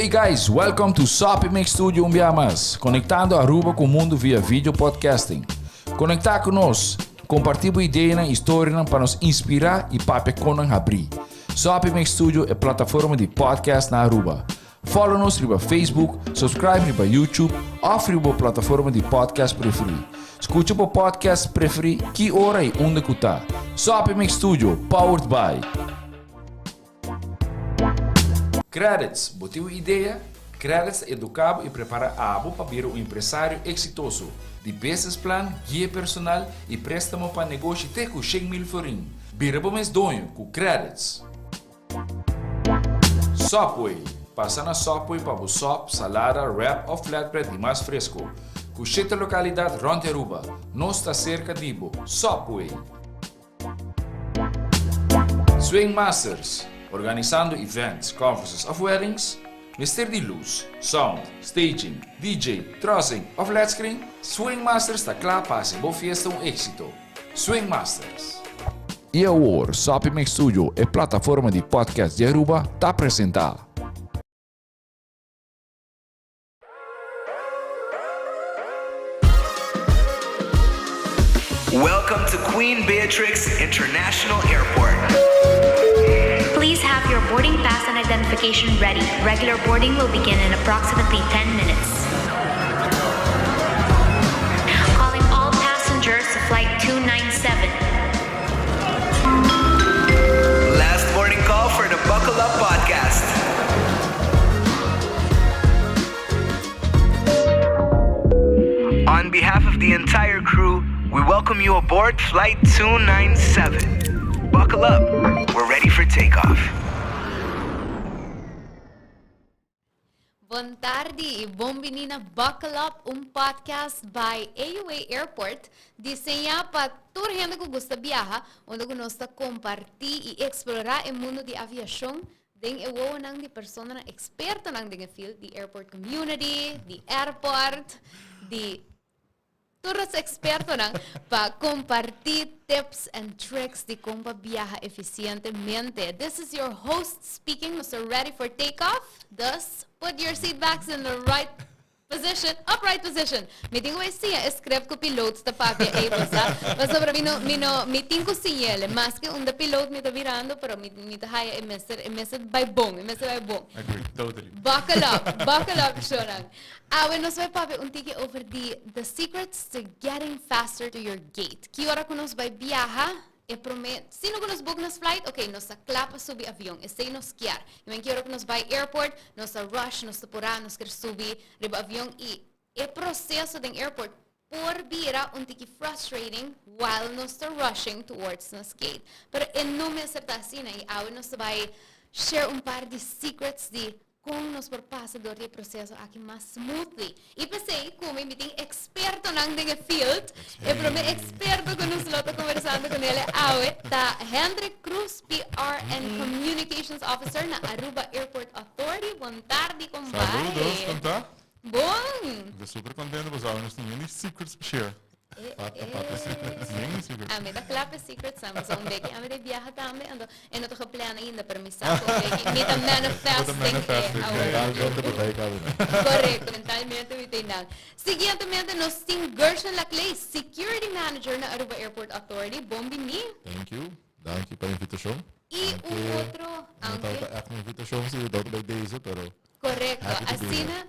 Hey guys, welcome to Shop Make Studio Umbiamas, conectando Aruba com o mundo via vídeo podcasting. Conectar conosco, compartilhar ideias e histórias para nos inspirar e para nos abrir. Shop Make Studio é plataforma de podcast na Aruba. Follow-nos no Facebook, subscribe no YouTube ou na plataforma de podcast preferida. Escute o podcast preferido que hora e onde está. Shop Make Studio, powered by Credits, botiu ideia? Credits educava e prepara a abo para vir um empresário exitoso. De business plan, guia personal e préstamo para negócio até com 100 mil florim. Vira bom mês donho com Credits. Subway. Passa na Subway para o sop, salada, wrap ou flatbread e mais fresco. Com 7 localidades rond Aruba. Nós está cerca de Ibo. Subway. Swing Masters. Organizando events, conferences of weddings, Mr. de luz, sound, staging, DJ, trussing of LED screen, Swing Masters está claro para ser boa fiesta éxito. Swing Masters. E agora, Shop Make Studio é plataforma de podcast de Aruba, está apresentar. Welcome to Queen Beatrix International Airport. Please have your boarding pass and identification ready. Regular boarding will begin in approximately 10 minutes. Calling all passengers to flight 297. Last boarding call for the Buckle Up podcast. On behalf of the entire crew, we welcome you aboard flight 297. Buckle up. We're ready for takeoff. Boa tarde e bem-vindo a Buckle Up, podcast by AUA Airport, desenhado para toda gente que gosta de viajar, onde nós compartilhar e explorar o mundo de aviação. Den eu vou nang de persona experta nang de field, de airport community, de airport, de todos expertos para compartir tips and tricks de como viajar eficientemente. This is your host speaking, Mr. Ready for takeoff. Thus, put your seat backs in the right position, upright position. Me tengo que decir, escreve que o piloto está para aí, mas sobre me tengo que decir, mas que um piloto me está virando, pero me está aí, me vai bom. Agree, totally. Buckle up, Shonan. Bueno, nós vai para um tique over the secrets to getting faster to your gate. Que hora que nós vai viajar? E prometo, se não nos book nos flight, ok, nós clapa subir avião, e sem nos quer. E que hora que nós vai airport, nós rush, nós purar, nós quer subir riba avião e o processo do airport por vira um tique frustrating while nós rushing towards nos gate. Pero não me acerta assim, e agora nós vai share par de secrets de como nós por passa do processo aqui mais smoothly. E pensei, como me tem experto nang dinge field, e para mim experto que nos lota conversando com ele, tá Hendrik Cruz, PR and Communications Officer na Aruba Airport Authority. Boa tarde, compadre. Saludos, como tá? Bom. Estou super contente, mas agora nós temos secrets para share. Pata secrets. Nem secrets. A mim dá claro secrets, mas um dia a mim de viaja também, ando e não tô plano ainda para me saco, me tá manifesting. Correto, mentalmente me tem nada. Seguintemente, nós temos Gershon Laclay, Security Manager na Aruba Airport Authority. Bom-vindo. Thank you. Dank je pela invitação. E o outro, Não estava a invitação, se eu dou para deze, pero correto,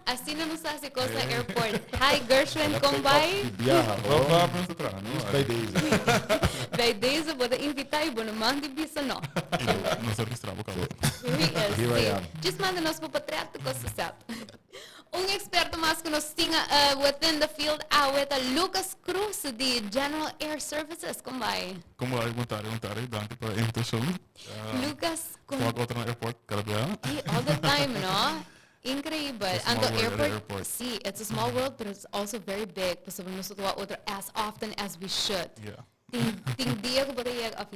assina no Sassi Costa Airport. Hi, Gershon, como vai? viaja. Vamos para entrar, não? Bij deze. Bij deze worden invitar e bueno, mande bisa não. Nós registramos o carro. Here I am. Just manda-nos para o patriarca coisa certa. Experto mais que nós tinha within the field, Lucas Cruz, de General Air Services, como vai? Como vai? Boa tarde, dank pela invitação. Lucas, como outra no airport, cada dia? All the time, no? Incrível. And the airport, see, it's a small world, but it's also very big. So we must do other as often as we should. Yeah. Ting dia ko ba of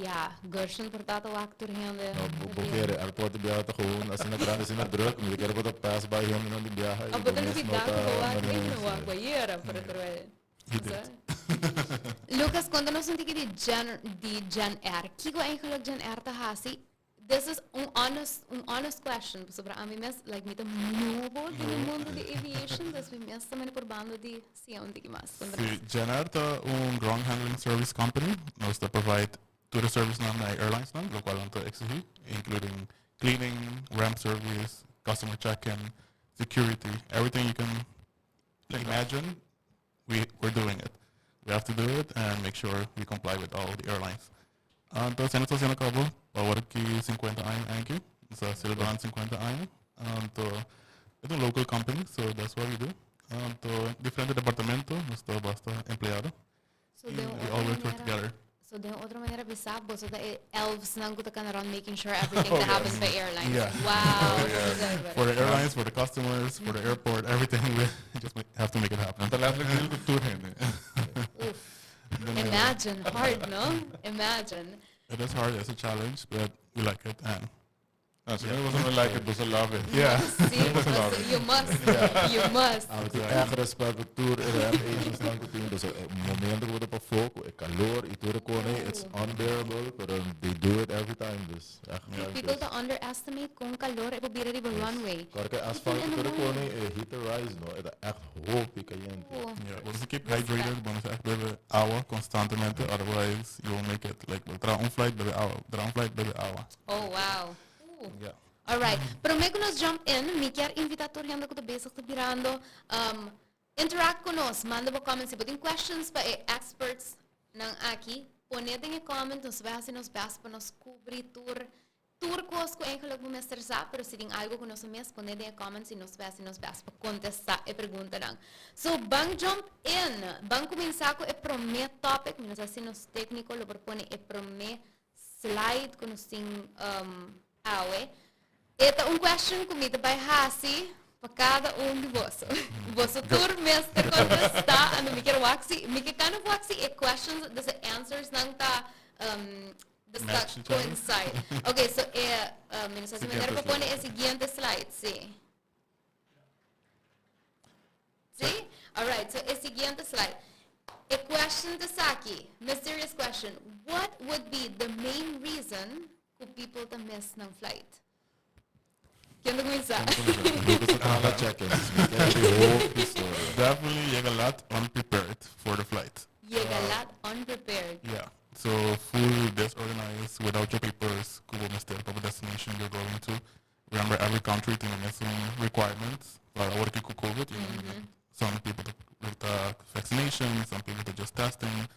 Gershon por tato actor hende. Porque airport biyahe ta gewoon as na grande sina druk, me quero botar pass by him no biyahe. Abo tan si dato ko wa guayera para Lucas, conta-nos um tique de Gen R. Que ko eigenlijk Gen R ta hasi this is un honest question. Sobre a mim mesmo, like, me novo no mundo de aviation, das mim mesmo também por bando de sim, de mais. Sí, Jenner está ground handling service company. Nos está provide to the service na airlines na, lo cual anta exigir, including cleaning, ramp service, customer check-in, security, everything you can imagine. We're doing it. We have to do it and make sure we comply with all the airlines. Entonces, en esta estación acabo, ahora que 50 años aquí, o sea, celebran 50 años. Entonces, es un local company, so that's what we do. Entonces, diferentes departamentos, nuestro basta empleado. So We always work together. So de otra manera bisabo, so the elves nang kuta kan around making sure everything that happens by airlines. Yeah. Wow. For the airlines, for the customers, for the airport, everything, we just have to make it happen. Imagine, hard, no? Imagine. It is hard, it's a challenge, but we like it. And Als je niet like it, dus I love it. yeah. You must. Echt respect voor tour en agents lang continu. Dus momenten worden op foco, het calor, it's unbearable, but they do it every time. Dus echt. People to underestimate kung calor e proberen di ba runway. Porque asfalto ito kone heat the rise no, het echt hoog caliente. Yeah, well, just keep hydrated, vamos a beber agua constantemente, otherwise you won't make it. Like, tra un flight, bebe agua. Oh, wow. Yeah. Alright, pero me nos jump in, me quer invitar a gente que está bezig te virando, interact con nos, manda po comments, but in questions pa experts ng aqui, ponete em comment, nos vai assim nos bas para nos cobrir tour coisas que eigenlijk vamos estressar, pero se tem algo que nos mes, ponete em comments e nos vai assim nos bas para contestar e pergunta lang. So, bang jump in, bang começar com e promet topic, nos assim nos técnico, lo propone e promet slide que nos tem awe. Ito un question kumita by Hasi para cada de vos. Vos tour mestre contestar ano mi quero waxi, mi que kind of waxi e questions the answers nang ta the coincide. Okay, so mensaje me propone el siguiente slide, sí. Sí? All right, so el siguiente slide. A question to Saki, mysterious question. What would be the main reason for people to miss ng flight? ¿Quién lo comienza? Definitely llega a lot unprepared for the flight. Llega a lot unprepared. Yeah. So full disorganized without your papers, kubo mistake of the destination you're going to. Remember, every country has some requirements. Para ahora que COVID, some people with vaccination, some people are just testing.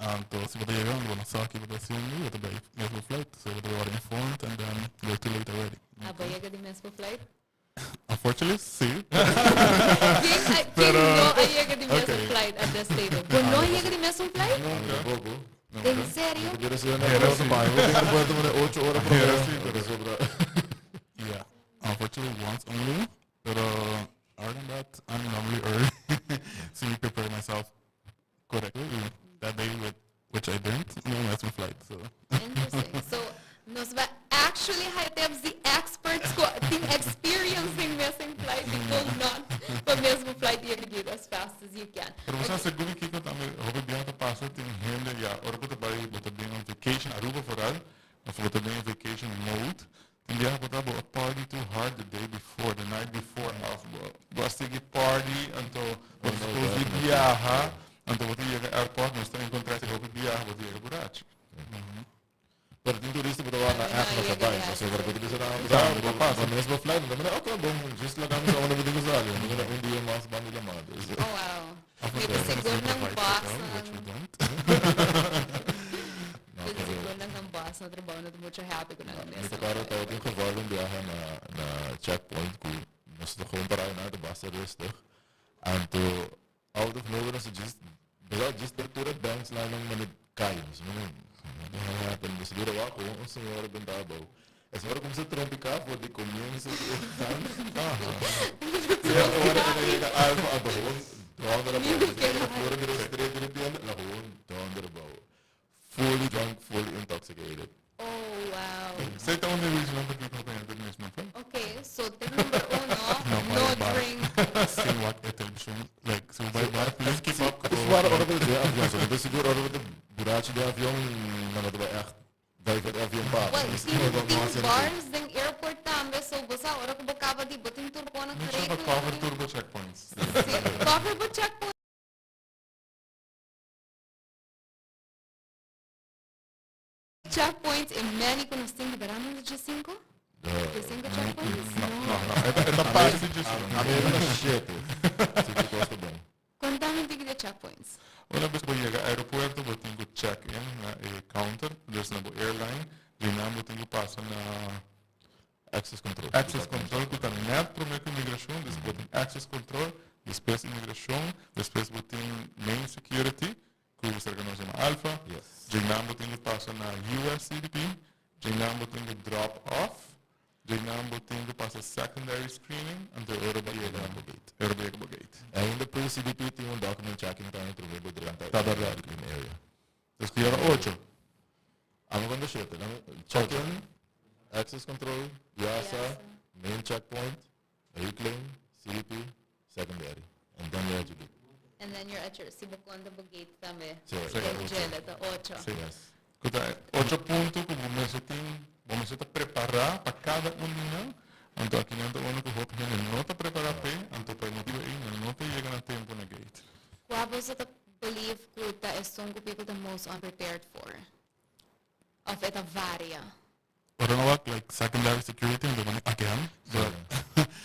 Entonces, si você llegando, bueno, sabe que você haciendo, você vai mesmo flight, so você vai informed, and then you're too late already. Llega de mesmo flight? Unfortunately, sí. ¿Quién no llega de mesmo flight at this table? ¿No llega de mesmo flight? No, ¿En serio? Yeah, unfortunately once only, but other than that, I'm normally early, so I prepare myself correctly that day, which I didn't, that's my flight, so. Interesting. So, nos va actually have the experts who think experiencing missing flight, you will not for mesmo flight you can get as fast as you can. Pero você seguro que eu também, eu bem que passa tem gente já, ora que você bem on vacation, Aruba vooral, of você bem on vacation mode. Tem dia que você a party too hard the day before, the night before off, você que party, então você viaja. Então você chega ao aeroporto, nós estamos encontrando esse roupa de viagem, você chega por aí. Pero tem turista por lá na app na cabine, so agora pode dizer na mesma flight, não okay, bom, just lá vamos a onde vamos usar, não dia mais bando da mão. Oh wow. Maybe seguro ng box. Seguro ng box na trabaho na muito happy ko na nessa. Claro, tá tem geval um viagem na checkpoint ku, nós tô gewoon parar na de basta rustig. Anto out of nowhere so just abertura banks lá num minuto cai, happen. Dus door de wacht gewoon een senhora ben daar bouw. En senhora começa a trompicar voor die comienza die gaan. Ja, agora que chega algo a bouw, donder a bouw. Agora que eles três repetindo, lá gewoon donder a bouw. Fully drunk, fully intoxicated. Oh wow. Você tá onde eles não porque não tem mesmo, não? Okay, so tip number 1, no drink. Sim, what attention. Like, so by bar, please keep up. Het is waar orde de avião, so dat is seguro orde de buraco de avião, não é echt. Vai ver avião pa. Well, tem bar checkpoints en many con los 5, verano de 5? ¿De 5 checkpoints? Esta parte de A mí era shit. Así que gosto bem. Contame un tique de checkpoints. Una vez que llega al aeropuerto, eu tenho check-in na counter, dus na airline, e na eu tenho passa na Access control. access control, que está net para a imigração, depois tem access control, depois imigração, depois tem main security, que o servidor chama Alpha, Yes. e na eu tenho passa na US CBP, e na eu tenho drop off, e na eu tenho passa secondary screening, e the Eurobaia Gate. Ainda por CDP tem document checking também provido durante Tá verdade. a clean area. Dus que era 8. I'm going to shit. Check-in, access control, YASA, main checkpoint, reclaim, CDP, secondary. And then you're at your gate. And then you're at your Sibukonda Gate também. Sí, El gel, the 8. Sim. Yes. 8 pontos que vamos a preparar para cada um. Então aqui não é que o gente não está preparado para, então para motivo aí não está chegando a tempo na gate. What was it believe that is some people the most unprepared for? Of it a varia. I don't know what, like secondary security, and then again, but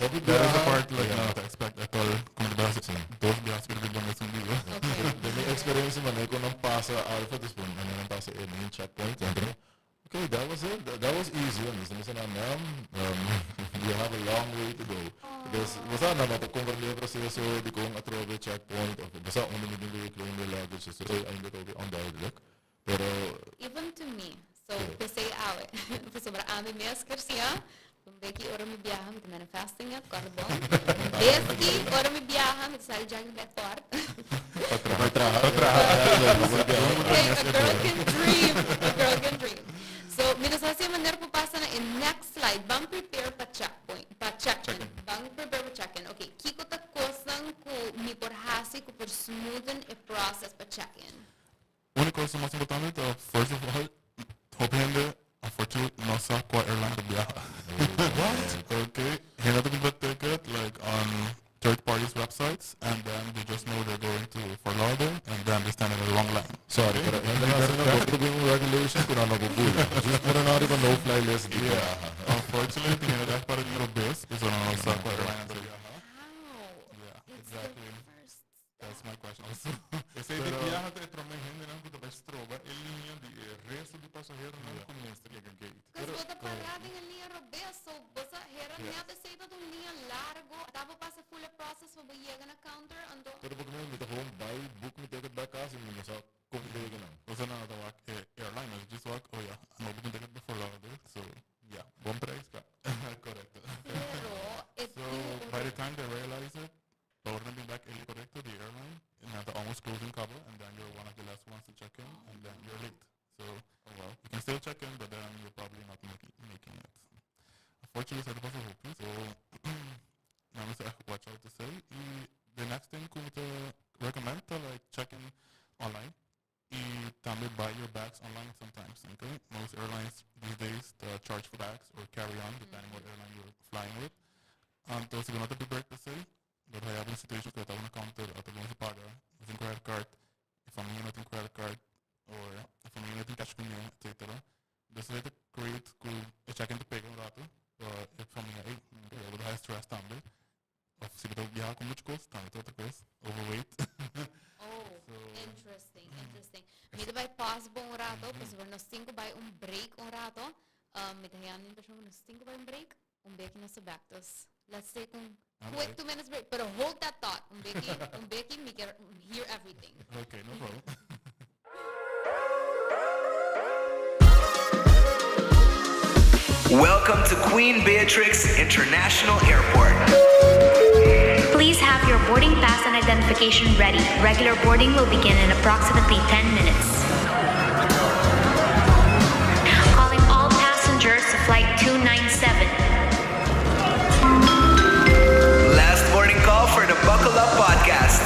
Heavy that is a biyahe, part like not expect at all. Como de base, dos bias que vão nesse nível. Okay. The main experience man, ko nang pasa alpha this one, and then pasa a main checkpoint. And okay, that was it. That was easy. And this is you have a long way to go. Because basta na mapagkontrol yung proseso di kung atrobe checkpoint. Basta kung hindi reclaim the luggage, so ainda to be on the outlook. Pero Even to me. So, pensei, pues sobre a mí me esquecia, un beki ora mi viaja, mit manifesting it, corre bom. Beski ora mi viaja, mit sal jang net fort. Hey, a girl can dream. A girl can dream. So, minus así manera po pasa na in next slide, bang prepare pa checkpoint, pa check-in. Bang prepare pa check-in. Okay, kiko ta kosang ko mi por hasi ko por smoothen a process pa check-in. Única coisa mais importante, first of all, hopende unfortunately nossa qual airline viaja. What? Okay, he had to get ticket like on third parties websites, and then they just know they're going to Fort Lauderdale, and then they stand in the wrong line. sorry, pero hindi na sila go through yung regulation kung ano nagugula. Just muna na rin no-fly list. Yeah, unfortunately, he had that part of the base, because on nossa qual airline viaja. How? Yeah, It's exactly. the first That's my question also. Esse de viaja de tromei gente não que vai estroba, ele linha de resto de passageiro não começa a gate. Because with the parada em linha robeso, você era nada aceita de linha largo, tava passa full process para chegar na counter, ando. Pero pag may mita home buy, book mi ticket back kasi mo sa kung hindi ka lang. Você não está walk airline, mas just walk, oh yeah, I'm open ticket before Lauderdale, so yeah, bom price, correcto. Pero, So by the time they realize it, the order being back early correcto, the airline, and now they're almost closing cover, and then you're one of the last ones to check in, and then you're late. So you can still check in, but then you're probably not making it. Unfortunately, that was hoping. So now we have to watch out to say. The next thing we recommend to like check in online. Y también buy your bags online sometimes. Okay? Most airlines these days charge for bags or carry on, depending what airline you're flying with. Entonces, si no te prepared to say, but I have a situation que está una counter, até vamos a pagar, using credit card, if I'm using a credit card, or if I'm using cash con etc. This is to create a check-in to pega un rato, but if I'm using with high stress también, of si você viaja com mucho custo, también outra coisa, overweight. Oh, interesting. Mira, vai pause un rato, pues por nos 5 vai un break un rato. Mira, ya ni persona nos 5 vai un break, un break nos bactos. Let's take a quick 2 minutes break, but hold that thought. Un break, we can hear everything. Okay, no problem. Welcome to Queen Beatrix International Airport. Please have your boarding pass and identification ready. Regular boarding will begin in approximately 10 minutes. Calling all passengers to flight 297. Last boarding call for the Buckle Up podcast.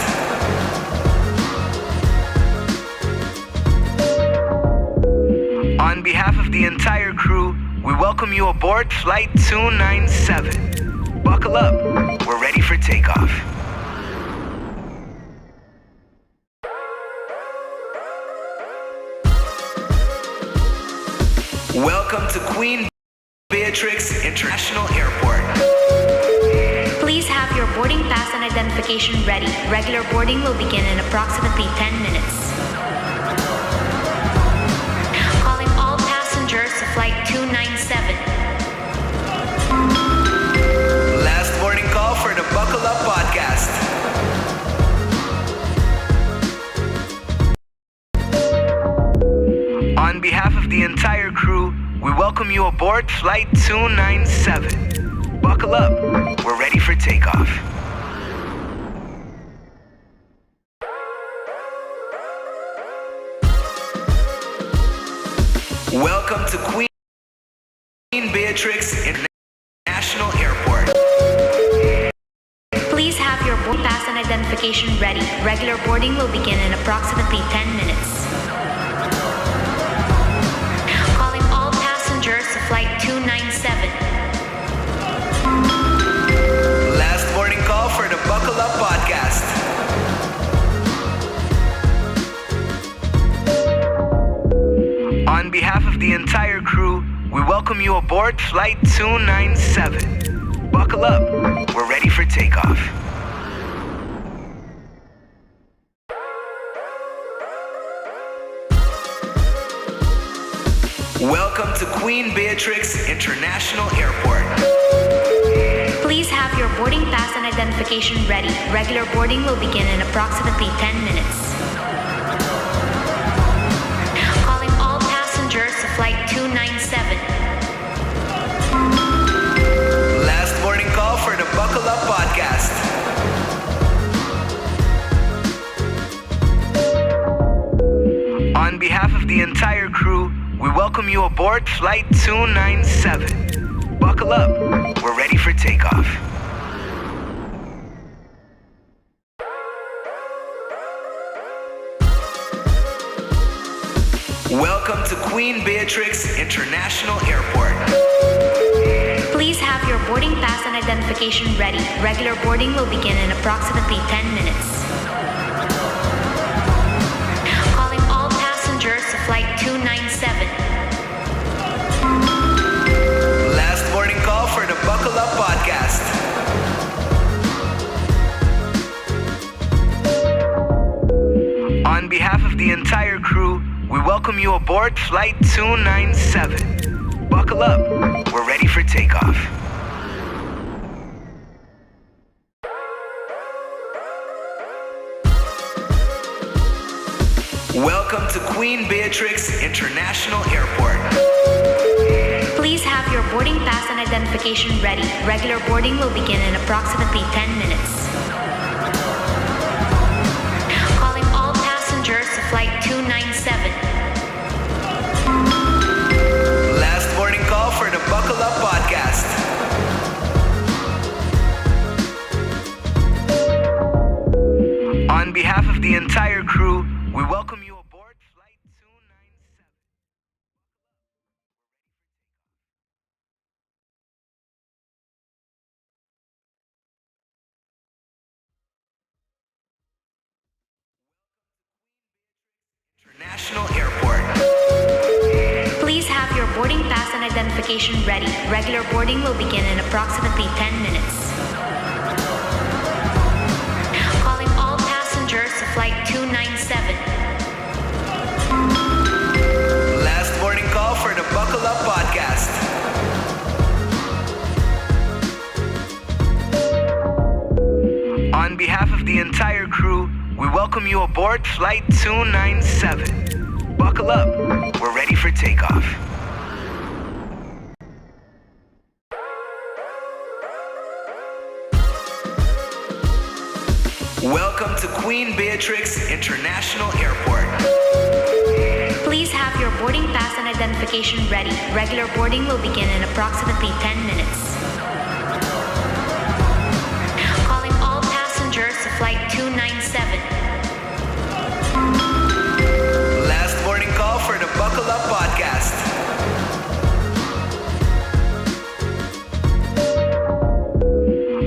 On behalf of the entire crew, we welcome you aboard Flight 297. Buckle up. We're ready for takeoff. Welcome to Queen Beatrix International Airport. Please have your boarding pass and identification ready. Regular boarding will begin in approximately 10 minutes. Calling all passengers to flight 297. Last morning call for the Buckle Up podcast. On behalf of the entire crew, we welcome you aboard Flight 297. Buckle up, we're ready for takeoff. Welcome to Queen Beatrix International Airport. Please have your boarding pass and identification ready. Regular boarding will begin in approximately 10 minutes. Calling all passengers to flight 297. Last morning call for the Buckle Up podcast. On behalf of the entire crew, we welcome you aboard Flight 297. Buckle up, we're ready for takeoff. Welcome to Queen Beatrix International Airport. Please have your boarding pass and identification ready. Regular boarding will begin in approximately 10 minutes. Calling all passengers to flight 297. Last morning call for the Buckle Up podcast. On behalf of the entire crew, we welcome you aboard Flight 297. Buckle up, we're ready for takeoff. Welcome to Queen Beatrix International Airport. Please have your boarding pass and identification ready. Regular boarding will begin in approximately 10 minutes. Calling all passengers to flight 297. Last morning call for the Buckle Up podcast. On behalf of the entire crew, we welcome you aboard Flight 297. Buckle up, we're ready for takeoff. Welcome to Queen Beatrix International Airport. Please have your boarding pass and identification ready. Regular boarding will begin in approximately 10 minutes. Calling all passengers to flight 297. Last morning call for the Buckle Up podcast. On behalf of the entire crew, we welcome you aboard Flight 297. International Airport. Please have your boarding pass and identification ready. Regular boarding will begin in approximately 10 minutes. Calling all passengers to flight 297. Last morning call for the Buckle Up podcast. On behalf of the entire crew, we welcome you aboard Flight 297. Buckle up, we're ready for takeoff. Welcome to Queen Beatrix International Airport. Please have your boarding pass and identification ready. Regular boarding will begin in approximately 10 minutes. Calling all passengers to flight 297. Last morning call for the Buckle Up podcast.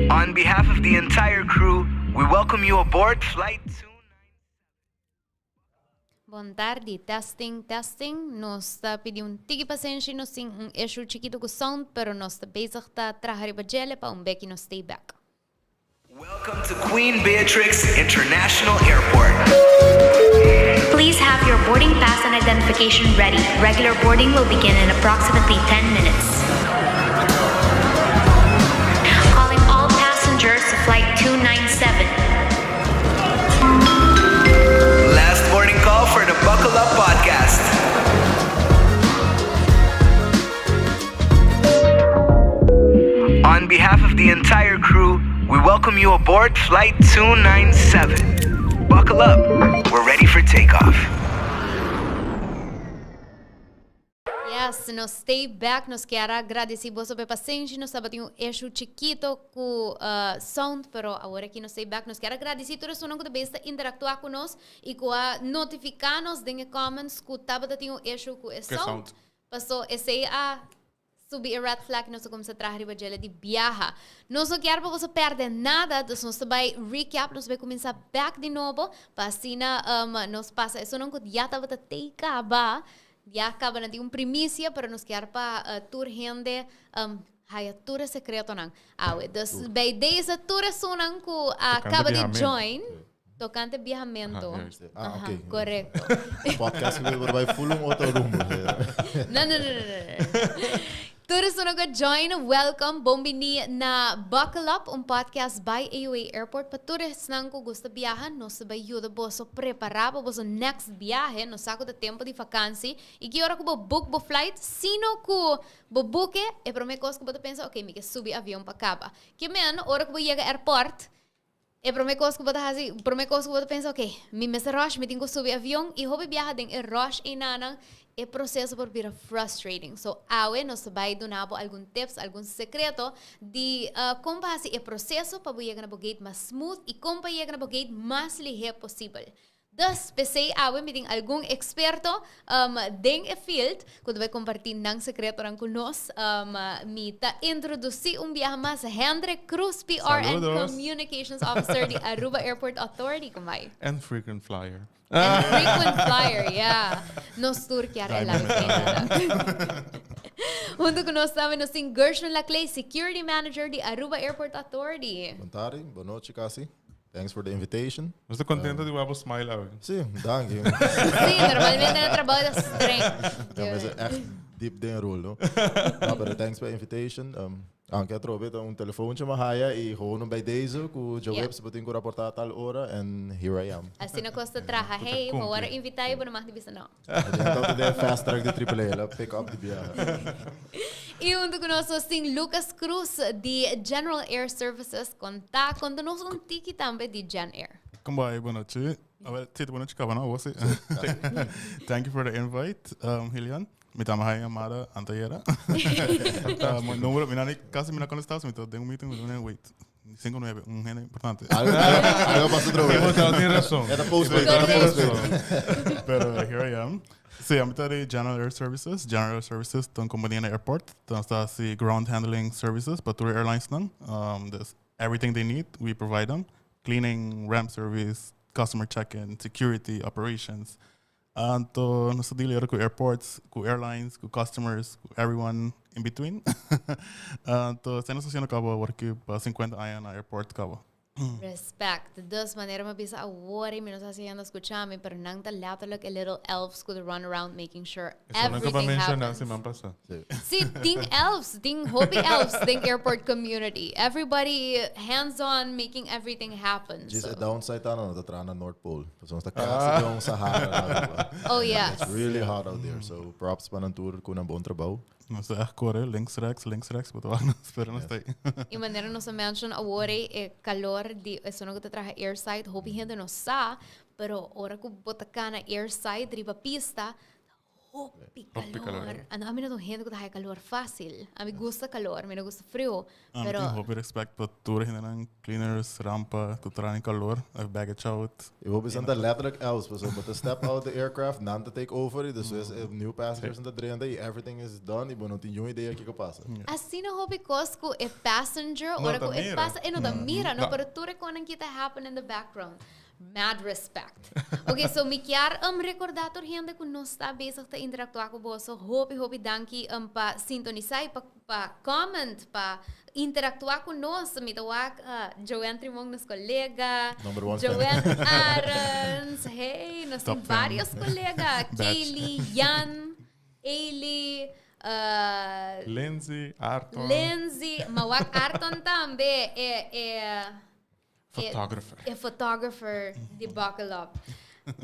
On behalf of the entire crew, we welcome you aboard Flight 297. Bom tarde, testing. Nós está pedindo tigi paciência, nós tem issue chiquito com sound, pero nós está bezig tá trabalhar para becky no stay back. Welcome to Queen Beatrix International Airport. Please have your boarding pass and identification ready. Regular boarding will begin in approximately 10 minutes. Calling all passengers to flight 297. Last boarding call for the Buckle Up podcast. On behalf of the entire crew, we welcome you aboard Flight 297. Buckle up. We're ready for takeoff. Yes, nos stay back, nos quero agradecer você pela paciência, nos estava tendo issue chiquito com sound, pero agora aqui nos stay back, nos quero agradecer todos os que besta interactuar conosco e com notificar-nos de comments que estava tendo issue com o sound. Passou esse subir a red flag, nós começamos a trazer a de viajar. Nós não queremos para você perder nada, então nós vai recap, nós vai começar back de novo, para assim nós passa, isso não que já estava a ter acabar, já acaba na de primícia, para nós queremos para tour gente, haya tour secreto não. Dus bij deze tour sunang ko acaba de join. Tocante viajamento. Ok. Correcto. Podcast que vai full outro rumbo. Não. Todos na join, welcome, bombini na Buckle Up, podcast by AOA Airport. Para todos que gusta viajar, nós vai ajudar você a preparar para o next viaje, no saco de tempo de vacância. E que hora que você book o flight, sino que você book, é para mim coisa que você pensa, ok, me que subir avião para cá. Que men, hora que você chega ao aeroporto, é para mim coisa que você fazer, para mim coisa que você pensa, ok, me rush, me tenho que subir avião e hobby viajar tem rush e nada. É processo por vir frustrating. So, nós vai dar alguns tips, alguns secretos de como fazer o processo para chegar na gate mais smooth e como chegar na gate mais ligeiro possível. Dus, pensei, me tem algum experto dentro do field que vai compartilhar ng secreto com nós. Me tá introduzir viaje mais Hendrik Cruz, PR and Communications Officer de Aruba Airport Authority. Kumay. And frequent flyer. And frequent flyer, yeah. Nos tour que era la Junto con nós também nós tem Gershon Laclay, Security Manager de Aruba Airport Authority. Boa noite, Cassie. Thanks for the invitation. Estou contente de ver smile hoor. Sim, dank je. Sim, normalmente no trabalho é estranho. Dat is echt diep den rol, no? Maar thanks for the invitation. Anche trobe een telefoontje maar haya e gewoon bij deze ku jawab seperti ku rapportar tal hora and here I am. Assim na costa traha, hey, vou agora invitar e não mais de vista não. Dat de fast track de AAA, pick up de viaje. E junto conosco tem Lucas Cruz de General Air Services, conta nós tiki também de Gen Air. Kom bij, boa noite. Boa noite, Cabana. Thank you for the invite, Helian. Me chamo Mara Antayera. Meu número, casi me na conectação, então tenho meeting, wait. 59, gente importante. Algo passa droga. Tem razão. É da postpaid. Pero here I am. Sí, I'm de General Air Services. General Air Services, ton companhia na airport. Então está assim ground handling services, para tour airlines não. Everything they need, we provide them. Cleaning, ramp service, customer check-in, security, operations. Então, nós dealing com airports, com airlines, com customers, com everyone in between. Então, se nós fazendo cabo work para 50 anos na airport cabo. Respect. Dus wanneer we bisa award, menos haciendo escuchame, pero nang ta letterlijk a little elves could run around making sure everything happens. See, ding elves, ding hobby elves, ding airport community. Everybody hands-on making everything happen. Just a downside aan dat aan de North Pole. Zoals de kaas van Sahara. Oh yeah. It's really hot out there. So props para een tour con een bon trabajo. Nós é correr links rechts, but vamos esperar nós aí. E maneira nós mention agora é calor de isso não que traja airside, hobby gente não sa, pero ora que bota cana airside riba pista, hobby calor. Ano a mim não gente que traja calor fácil. A mim gusta calor, a mim não gusta frio, pero hobby respect para tour gente cleaners, rampa, que traem calor, baggage out. Eu hoop is aan de letterlijk els, but to step out the aircraft, not to take over, dus new passengers in the drain, everything is done, e não tem nenhuma ideia que passa. Assim não hobby cosco é passenger, ora que é passa, e não da mira, não, pero tudo quando kita happen in the background. mad respect. Okay, so me quer recordator gente que não está bezig te interactuar com você. Hope dankie pa sintonizar, pa comment, pa interactuar conosco. Me tawag Joanne Trimong, nos colega. Number one Joanne Arons. Hey, nós temos vários colegas. Kaylee, Jan, Ailey, Lindsay, Arton. Mawak Arton também Photographer. é photographer de Buckle Up.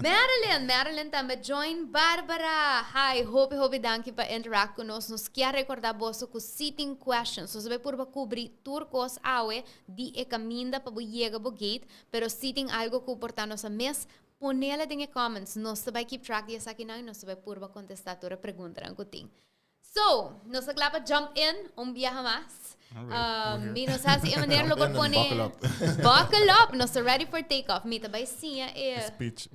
Marilyn também join Barbara. Hi, hope danke para interact conosco. Nos quer recordar você com sitting questions. Você vai por cobrir turcos awe de caminda para chegar ao gate, pero sitting algo que importa nossa mes, ponela em comments. Nós vai keep track disso aqui não, nós vai por contestar toda pergunta que tem. So, nós vamos jump in viaje mais. Nós assim a maneira logo pone buckle up, nós ready for takeoff. Me também sim Speech,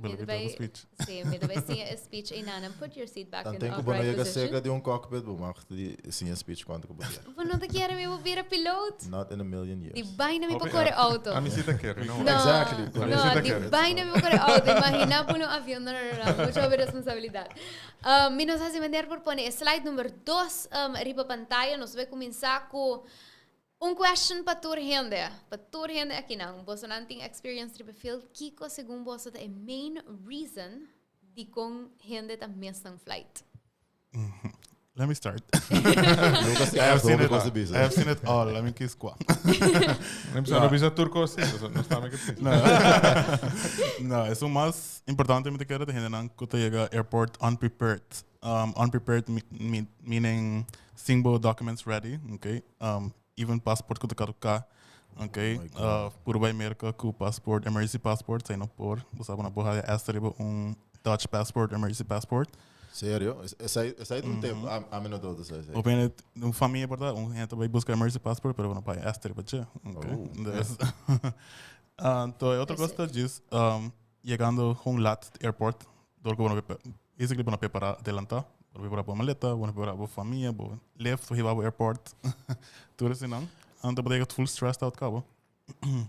speech. Sim, me também sim speech e nana put your seat back in the upright position. Dan position. denk ik de cockpit, we mag die speech quanto que podia. Vou não te querer me virar piloto. Not in a million Die years. bijna me correr auto. A mim cita quer, não? No, Exactly, no, correct. die bijna me correr auto. Imagina por avião, não, muita responsabilidade. Nós assim maneira por pôr slide número 2 riba pantalla. Nós vamos começar com question para toda gente. Para toda gente aqui não. Você não tem experience riba field. Kiko segundo você é main reason de com gente tá missing flight. Let me start. Lucas, I have seen it. was the business. I have seen it all. Let me kiss qua. Não precisa turco assim, não está me que No, eso más importante me queda de gente que te llega airport unprepared. Unprepared meaning single documents ready, okay? Even passport que te caduca, okay? Por vai merca que o passport, emergency passport, sai no por, você sabe na borra é esta Dutch passport, emergency passport. Sério? Essa aí tempo, a menos todos aí. O bem uma família verdade, gente vai buscar emergency passport, pero não pai esta riba che, okay? Então outra coisa diz, chegando com lat airport, dor que você basically para preparar adelantar, para preparar a maleta, para preparar a família, para left to ao airport, tudo assim não. Então pode full stressed out cabo.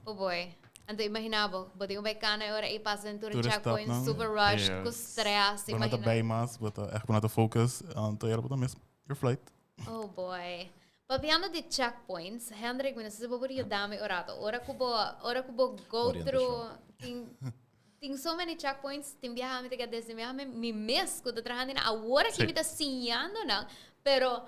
Oh boy. Então imaginava, botinho vai cana hora e passa em tour Tourist checkpoint, stop, não? super rush, Yes. com stress, Para não bem mais, para echt para focus, então era para mesmo your flight. Oh boy. Papiando de checkpoints, Hendrik, mas se você podia dar-me orato. Ora que vou go through, tem so many checkpoints, tem viajar me tega desde me mês que eu tô trabalhando na hora que me tá sinhando, não? Pero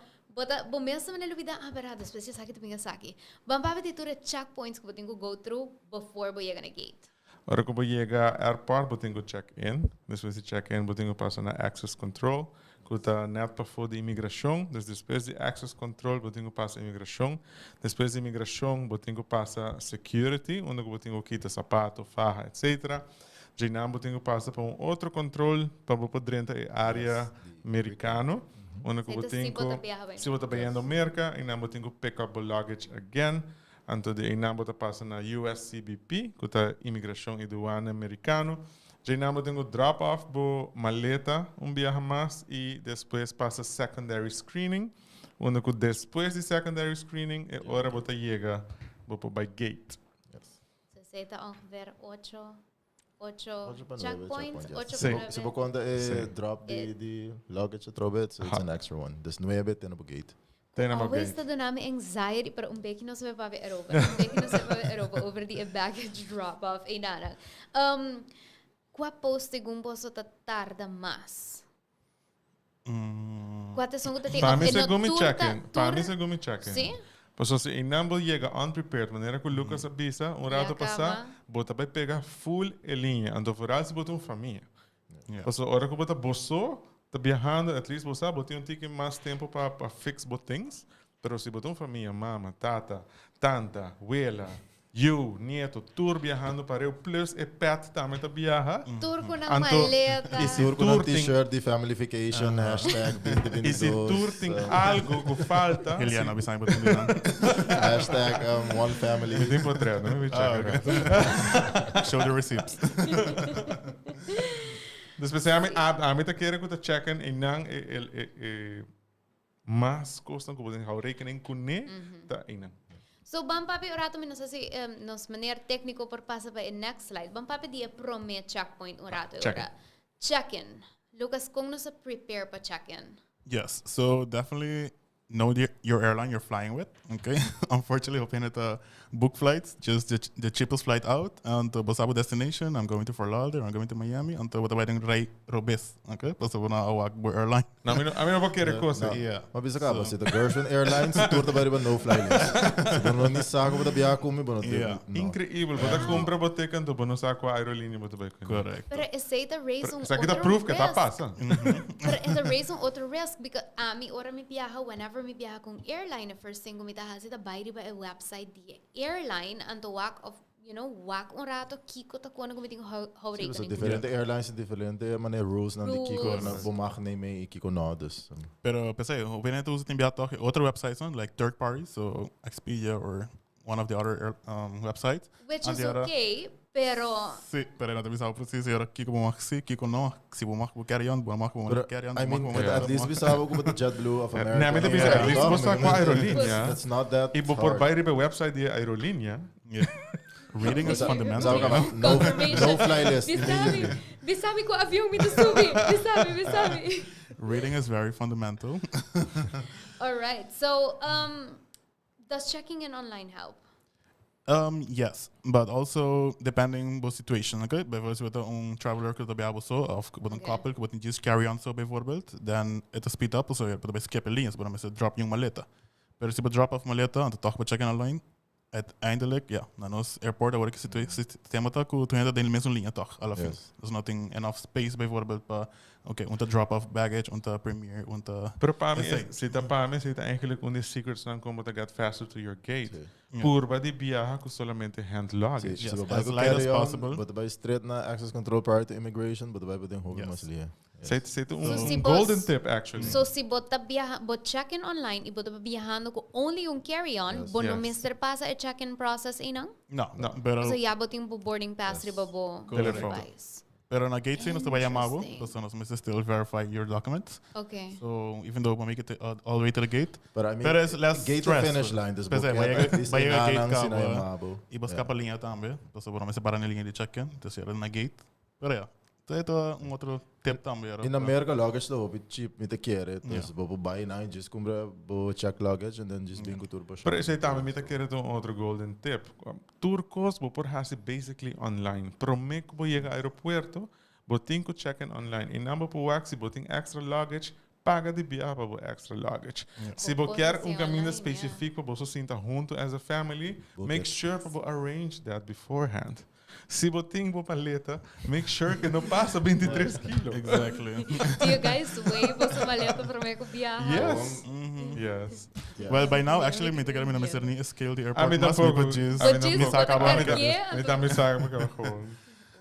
bo mesmo na lubida, verdade, depois já sabe que tem aqui. Vamos para ter checkpoints que eu tenho que go through before eu chegar na gate. Ora que eu chegar ao aeroporto, eu tenho que check-in. Depois de check-in, eu tenho que passar na access control. Que está net para fora de imigração. Depois de access control, eu tenho que passar imigração. Depois de imigração, eu tenho que passar security, onde eu tenho que quitar sapato, farra, etc. Já não, eu tenho que passar para outro controle para poder entrar na área americana. Onde eu tenho que, se eu estou bem na América, eu tenho que pick up o luggage again. Então, eu passo na USCBP, que é a imigração e aduana americano. Já não tenho drop-off bo maleta viaje mais e depois passa secondary screening, onde depois de secondary screening é hora de chegar by gate. Você está ongeveer 8 checkpoints, 8 Se você conta drop de luggage trobet, so it's an extra one. Dus 9 ten op gate. Always está dando anxiety para beetje não se vai ver Europa. Beetje não se vai ver Europa over the baggage drop-off e nada. Qual post según você tarda mais? Qual é o que Para mim, segundo check-in. Para mim, segundo check-in. Sim? Porque se não chega unprepared, maneira que o Lucas avisa, rato passar, bota vai pegar full linha. Então, por se bota uma família. Porque a hora que bota bolso, tá viajando, at least você bota ticket mais tempo para fix botões. Pero se bota uma família, mama, tata, tanta, abuela, eu, neto, tour viajando para eu, plus e pet também tá viaja. Tour com a maleta. Tour com t-shirt de family vacation, hashtag 2022. E se tour tem algo que falta... Eliana, we zijn bedoeld. Hashtag one family. Me tem portrait, não me check. Show the receipts. Depois a mim tá querendo que tá check-in e não mas costam que podem rekening com tá ainda. So, bang papi orato mi nasa nos maneira técnico por passa para next slide. Bang papi dia promet checkpoint orato ora. Check-in. Lucas, kung nasa prepare pa check-in. Yes, so definitely know your airline you're flying with. Okay, unfortunately, hoping to book flights, just the cheapest flight out, and to Bosabo destination. I'm going to Fort Lauderdale, I'm going to Miami, and to what I'm going Robes. Okay, pas we na awak bo airline. Na mino pa kere kosa. Yeah. Maar bisa ka ba si the Gershwin Airlines tour ta bari ba no fly list. So no ni saco ba biya kumi ba no. Yeah. Incrível, bota compra bote canto bono saco a aerolínea bote ba. Correct. Pero essa race Sa kita proof que tá passa. Pero essa race outro risk because mi ora mi viaja whenever mi viaja kung airline the first thing gumita ha sita bayri ba a website di airline and the walk of wak un rato kiko ta kuno gumiting how rate So diferente airlines en diferente maneira rules na kiko na bumag nemen e kiko na dus. Pero pensei, o Veneto usa tem biato other websites like third parties, so Expedia or one of the other websites. Which is okay, pero Sí, pero não tem preciso era kiko bumag si kiko no, si bumag bu carry on, bumag bu carry on. I mean, at least bisa ko ba JetBlue of America. Na mito bisa at least bosta ko aerolínea. That's not that. Ibo por bayri ba website di aerolínea. Yeah. Reading is fundamental. No fly list. Bisabi ko avião mi subi. Bisabi. Reading is very fundamental. All right. So, does checking in online help? Yes, but also depending on situation. Okay, bijvoorbeeld een traveler que dat bij zo of een couple que moet just carry on zo bijvoorbeeld, dan het speed up zo je bij skip links, maar dan drop yung maleta. Pero si drop off maleta en toch bij check-in online, uiteindelijk ja, na nos airport daar word ik systeem dat ku toen dat in mensen linha toch alla fin. There's nothing enough space bijvoorbeeld pa okay, om te drop off baggage, om te premiere, om te Pero para mí zit eigenlijk on die secrets dan komen to get faster to your gate. Purba di viaja con solamente hand luggage. Yes, as light as possible. But by straight na access control prior to immigration, but by putting hoge masliya. Zit een golden tip actually. So si bota check-in online, ibota viajando ko only yung carry-on, bono mister pasa a check-in process inang? No, pero so yabot yung boarding pass riba bo device. Pero na gate nos vai chamado, so nos must still verify your documents. Okay. So even though we make it all the way to the gate, but I mean, pero is less gate stress. to finish line, dus vai a gate cabo. E buscar para linha também, então vamos separar na linha de check-in, então era na gate. Pero yeah, ito outro tip também era. In America luggage though, bit cheap met the care, dus bo buy na just compra bo check luggage and then just being go tour pa. Pero esse também me querer um outro golden tip. Tour cost bo por hasi basically online. Promek bo chega ao aeroporto, bo tinko check-in online. E namba po waxi bo ting extra luggage, paga de biapa bo extra luggage. Se bo quer caminho específico bo so sinta junto as a family, make sure bo arrange that beforehand. Se botinho por paleta, make sure que não passa 23 kilos. Exactly. Do you guys weigh vossa maleta para me copiar? Yes. Yes. Yeah. Well, by now, actually, me take me mister ni scale the airport. Me tampoco. Me saca me também saca gewoon.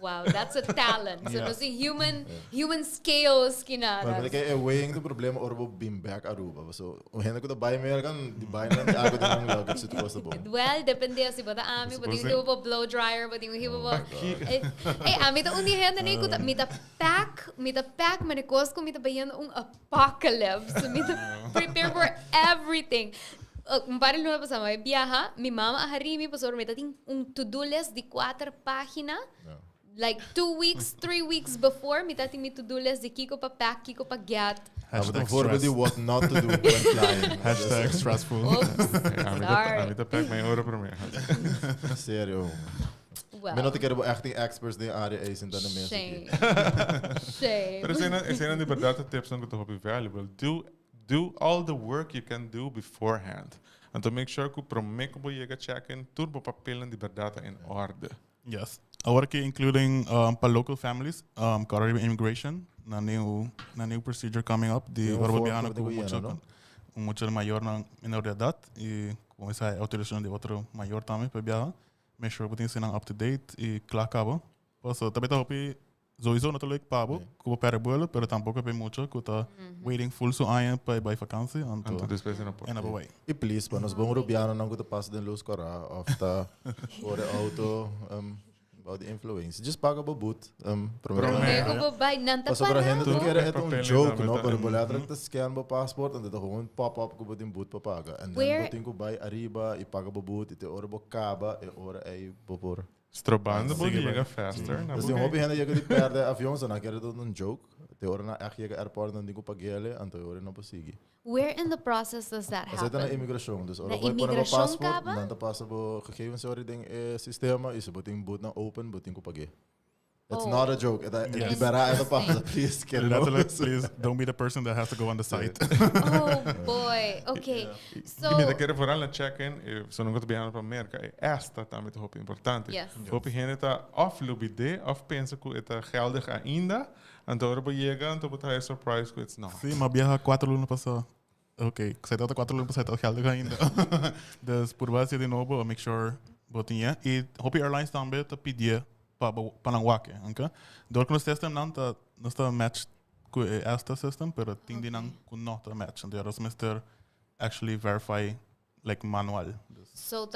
Wow, that's a talent. So, no si human scales kinara. Maar ik heb weighing de problemen orbo bim back Aruba. So, hen ko da buy meer kan di buy na ako din ang luggage sa tuwa sa bo. Well, depende si bata ami, pati yung hibo blow dryer, pati yung hibo ami ta undi hen na ko mita pack manekos ko mita bayan apocalypse. Mita prepare for everything. Para não passar mais viaja, mi mama a harimi pasor meta ting to-do list de 4 páginas. Like 2 weeks, 3 weeks before, me tating me to-do list de kiko pa pack, kiko pa get. Hashtag stress. What not to do when flying. Hashtag stressful. Sorry. Ik pack mijn oren voor mij. Sério. Well. Men não te quero acting experts de área é sentando mesmo. Shame. Pero zijn die verdade tips dan toch op valuable. Do all the work you can do beforehand. And to make sure que prometo que você check-in, turbo papelen die verdade in orde. Yes. Agora que including para local families, Caribbean immigration, na new procedure coming up, de Barbadiano com muito maior na menor de idade e com essa autorização de outro maior também para viajar, make sure que tem sinan up to date e claro cabo. So também tá hopi sowieso natuurlijk pabo, como para buelo, pero tampoco é muito, que tá waiting full so aien para vakansie en op way. E please, para nós bom rubiano não que tá passa de luz cora, of tá por auto about the influência. Just paga o boot. Promego babay, nanta Paso para gente parado. que era um Papel joke, na no? meta. Pero boletra que scan o passport, and gewoon pop-up que botin boot pa paga. And Where- then botin ko bay arriba, e paga o boot, e te ora bo caba, e ora é popor. Strobando, Sim, chega faster. na Dus boa. die hobby gente que perde aviões, dan quer dat een joke. Te ora na echt je airport dan digo pagele, and te ora não prossegue. Where in the process does that Mas aí tá na happen? imigração, dus ora Na vai para o imigração passport, caba? dan te passa bo gegevens ora ding sistema, e se botin boot na open, botin ko pagé. It's Oh. not a joke. Het Yes. libera het passa, please. Get it Letterlijk, please don't be the person that has to go on the site. Oh boy. Okay. So E me quero vooral na check-in, se não gosto bem para América, esta também é muito importante. Yes. Hoop gente tá of lubide, of pensa que é geldig ainda, então agora chega, então botar a surprise que it's not. Sim, mas viaja 4 lunas passou. Ok, você tá 4 lunas passou, tá geldig ainda. Dus por base de novo, make sure botinha. E Hopi Airlines também tá pedir para não wake, ok? Door que system não está match com esta system, pero tindi não com nota match. Então eles mister actually verify like manual. So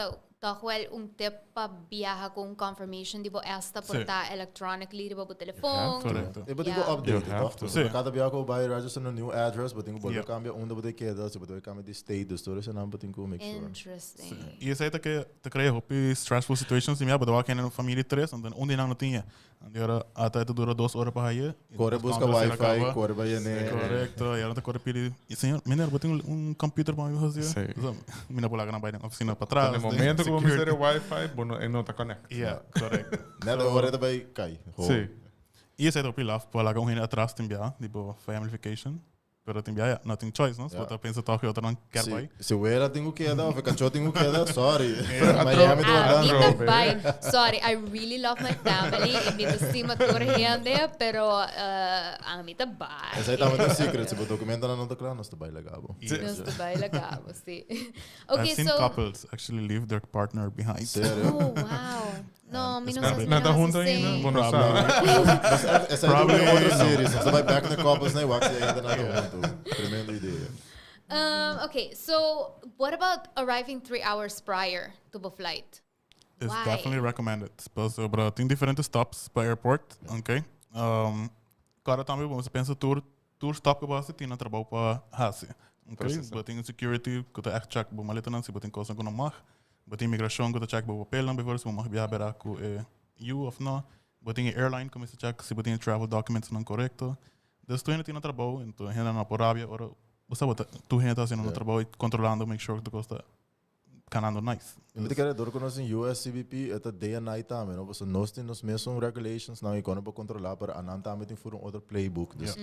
well tip pa biyaha kung confirmation di ba esta Sí. porta electronically di ba po telephone. Correcto. Eu vou ter Yeah. que update, You have toch? to. Sim. Cada vez que eu vou register no new address, vou ter que Yeah. cambia onde vou ter que dar, se vou ter que cambiar de state, dus todos os nomes vou ter que make sure. Interesting. E esse aí tá que te cria Hopi stressful situations, e minha, but wake na família 3, então onde não tinha. Então até dura 2 horas para aí. Corre busca wifi, corre vai né. Correcto, e agora tá corre pedir. E senhor, menino, botem computer para mim fazer. Sim. Mina polaga na baile na oficina para trás. No momento que vamos ter o Wi-Fi, bueno, não está conectado. Yeah, correcto. Net hora daarbij cai. Sim. E esse é o pilaf, polaga um atrás também, tipo familyfication. Pero também nothing choice, não? Se você pensa que outra não quer vai. Se eu era tenho que dar, ou cachorro tenho que dar, sorry. Yeah. Miami do Amita Orlando. bye. Sorry, I really love my family. Imita sima corrente, pero amita bye. Essa aí também é secret, se o documento não está claro, não está bem legal. Nos to bye lagabo, sim. I've Okay, seen so couples actually leave their partner behind. Sério? oh wow. No, mi não Nada junto ainda, bueno, sabe. Essa aí Probably é outra não. série, você vai back na couples, né? Wax ainda nada junto. Tremenda ideia. Okay, so what about arriving 3 hours prior to the flight? It's Why? definitely recommended. Bro, tem diferentes stops para airport, ok? Cara também, você pensa tour stop que você tem na trabalho para Hasi. Ok? Você tem security, que você echt check, maleta não, se você tem coisa que não mag. Você tem imigração, que você check, papel não, bijvoorbeeld, se você mag viajar com you of não. Você tem airline, que você check, se você tem travel documents não correto. Dus tu tem na trabalho, então ainda na Porávia, ora, você tu ainda está no trabalho, controlando, make sure que tu costa canando nice. Eu me quero door que nós em US CBP é day and night também, não? Porque nós temos mesmo regulations, não, e quando para controlar para anan também tem for outro playbook. Dus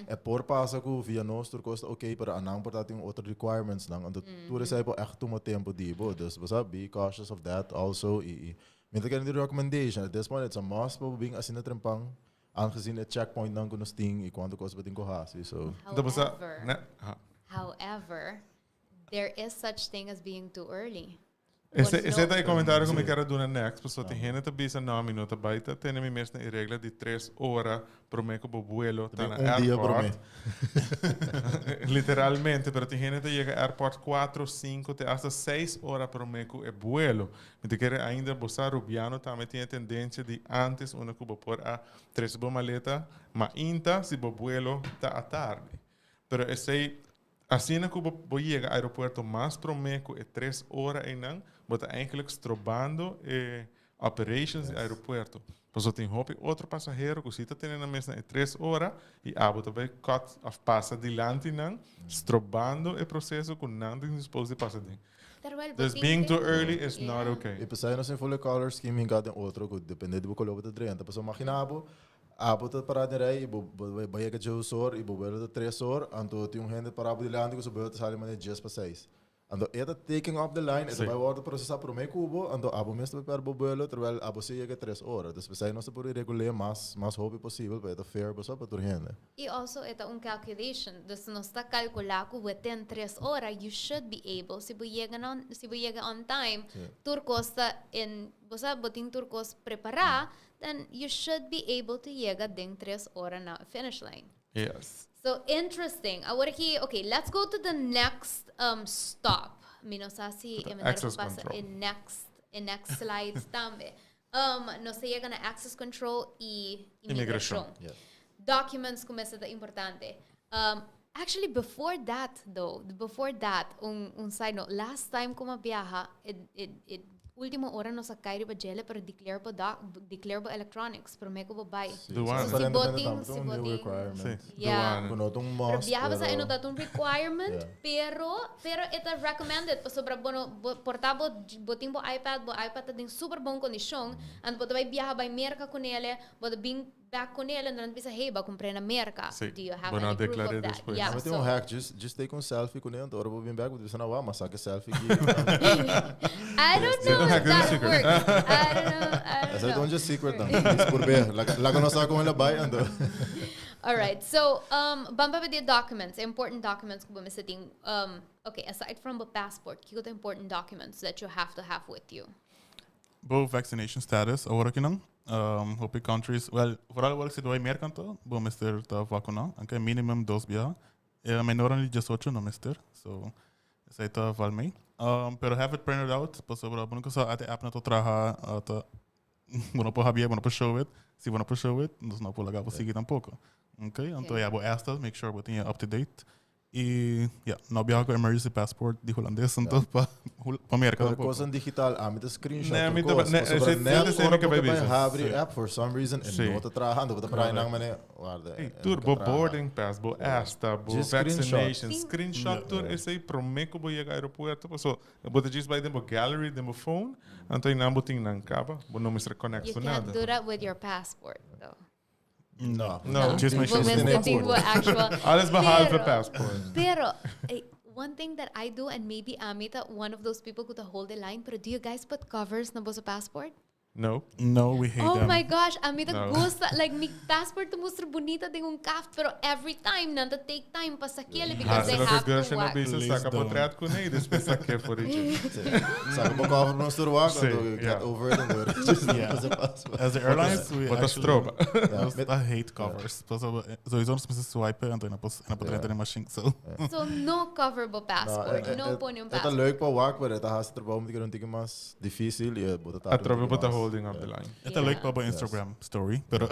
é por passa que via nós tur costa ok para anan para tem outro requirements, não? Então tu recebe echt uma tempo de bo, dus você be cautious of that also. E me quero de recommendation at this point it's a must para being assim na trempang. Aangezien het checkpoint dan kunnen sting, ik kwam de kost betin kohasi. So However, there is such thing as being too early. Esse é o comentário que eu quero dar next, porque tem gente que bisa não minuto baita, tem a mesma regra de 3 horas para mim que o vuelo tá na dia para mim. airport. Literalmente, pero tem gente que chega ao airport 4, 5, até 6 horas para mim que é vuelo. Me quer ainda buscar rubiano também tem a tendência de antes uma que por a 3 maleta, mas ainda se o vuelo tá à tarde. Pero esse assim que eu chego ao aeroporto mais para mim que é 3 horas e não, but eigenlijk strobando operations do aeroporto. Então, tem outro passageiro que está tendo na mesa 3 horas e também passa adiante, strobando o processo que não tem disposto de passar. Dus being too early is not okay. E pensei nós em full color scheme em cada outro, que depende do que eu vou ter. Então, imaginava, te parado de rei, vai que eu sou e vou de 3 horas, então tem gente parado de lado que eu vou sair mais 10 para 6. Ando eta taking up the line, eta vai worden processar por meio cubo, ando abo mesmo per bobuelo, terwijl abo se chega 3 horas. Dus we zijn nog por regular mais hobby possível, para fair para para tur gente. E also ita calculation, dus no está calculado within 3 horas, you should be able, se llega on time, tur costa in, você botin tur costa preparar, then you should be able to llegar den 3 horas na finish line. Yes. So interesting. Agora aqui, okay, let's go to the next stop. Minosasi access control. in next slides também. Nos llega na access control e Imigração. imigração. Documents começa a importante. Actually, before that, side note, last time ko mabiyaha, última hora nos sakay ba jele pero declare ba electronics, pero may ko babay. Douane. Si boting. requirement. Yeah. Kuno tong Pero must. biyaha ba sa ino datong requirement, pero ito recommended pa sobra bono portable boting bo iPad ta ding super bom kondisyon, and boto bay biyaha bay merka kunele, boto bing back kunele nan bisa hey ba compre na merka. Sí. Do you have Bueno, any proof declare of that? después. Yeah. Mas tem So, hack, just take um selfie com ele, ora vou vir back, você não vai, mas saca selfie aqui. I don't know if that works. I don't Essa é know. onde secret dan. Isso por ver. Lá que nós saca com ele vai ando. All right. So, bamba ba the documents, important documents ko ba missing? Okay, aside from the passport, kiko the important documents that you have to have with you. Both vaccination status, agora que não. Hope countries, well, vooral wat ik zie meer kanto, bom mister ta vacuna, anche minimum 2 biya. Menor de 18 no mister, so essa está valmei. Pero have it printed out, pues sobre bueno que sa ate app na to traha ata bueno po habia, bueno po show it. Se bueno po show it, nós não po lagar po seguir tampouco. Okay, então ja, bo estas make sure botinha up to date. E não biya ko emergency passport di holandês então pa Amerika Pero tampouco. coisa digital, met een screenshot. Nee, Nee, met de- nee, net zit zeker bij bij business. Habri app for some reason en Sim. nota trabajando, wat praai nang mane. Hey, tur, bo boarding pass, bo ESTA, bo Just vaccination, screenshot. screenshot tur, esse aí prometo bo chegar ao aeroporto, so, bota diz by demo gallery, demo phone, então não boting não caba, bo não me reconnect You com can't nada. do that with your passport, though. No. No. Just make sure Well, it's Mr. Ting will actual. Alles behalve Pero- passport. Pero, one thing that I do, and maybe Amita, one of those people could hold the line, pero do you guys put covers na sa passport? No. No, we hate Oh them. my gosh, Amita No. gusta, like, mi passport mostra bonita de un kaft, pero every time, nanta take time pa sa kiele because they Sila have girl to siya na wax. bisa Please sa don't. kapotreat ko na, depois sa ke for it. Sabe mo cover no store work Sim, and yeah. get over it and do it. Just Yeah. as a passport. As the airlines, we Bota actually... stroba. I hate covers. Sowieso nos precisa swipe en dan op het rente machine. So So, no cover ba passport, no po yung Ito passport. leuk pa work, pero ito has trabaho mo tignan tignan mas difícil, bota tayo. Atrove bota holding up the line. ito like pa ba Instagram story, pero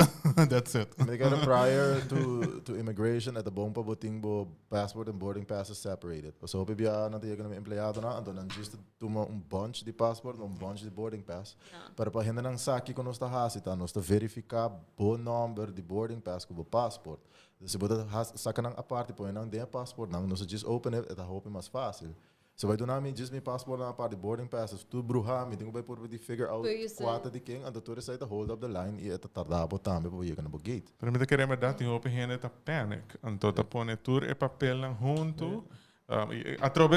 that's it. Because prior to immigration, at the bom pa boting bo passport and boarding pass is separated. So hope biya na tiyagan ng empleyado na, ando nang just tuma bunch de passport, bunch de boarding pass. Para pa hinda nang saki ko nos ta hasita, nos ta verificar bo number de boarding pass ko bo passport. Se bota saka nang aparte po nang de passport nang nos just open it, at hope mas fácil. So vai do nami just mi passport na parte boarding passes tu bruha mi tingo vai por de figure out Puise. quata de king and the tourist side hold up the line e eta tarda botambe po yega na bo gate. Pero me queremos dar tem open hand eta panic. Então tá pone tour e papel lang junto. Atrove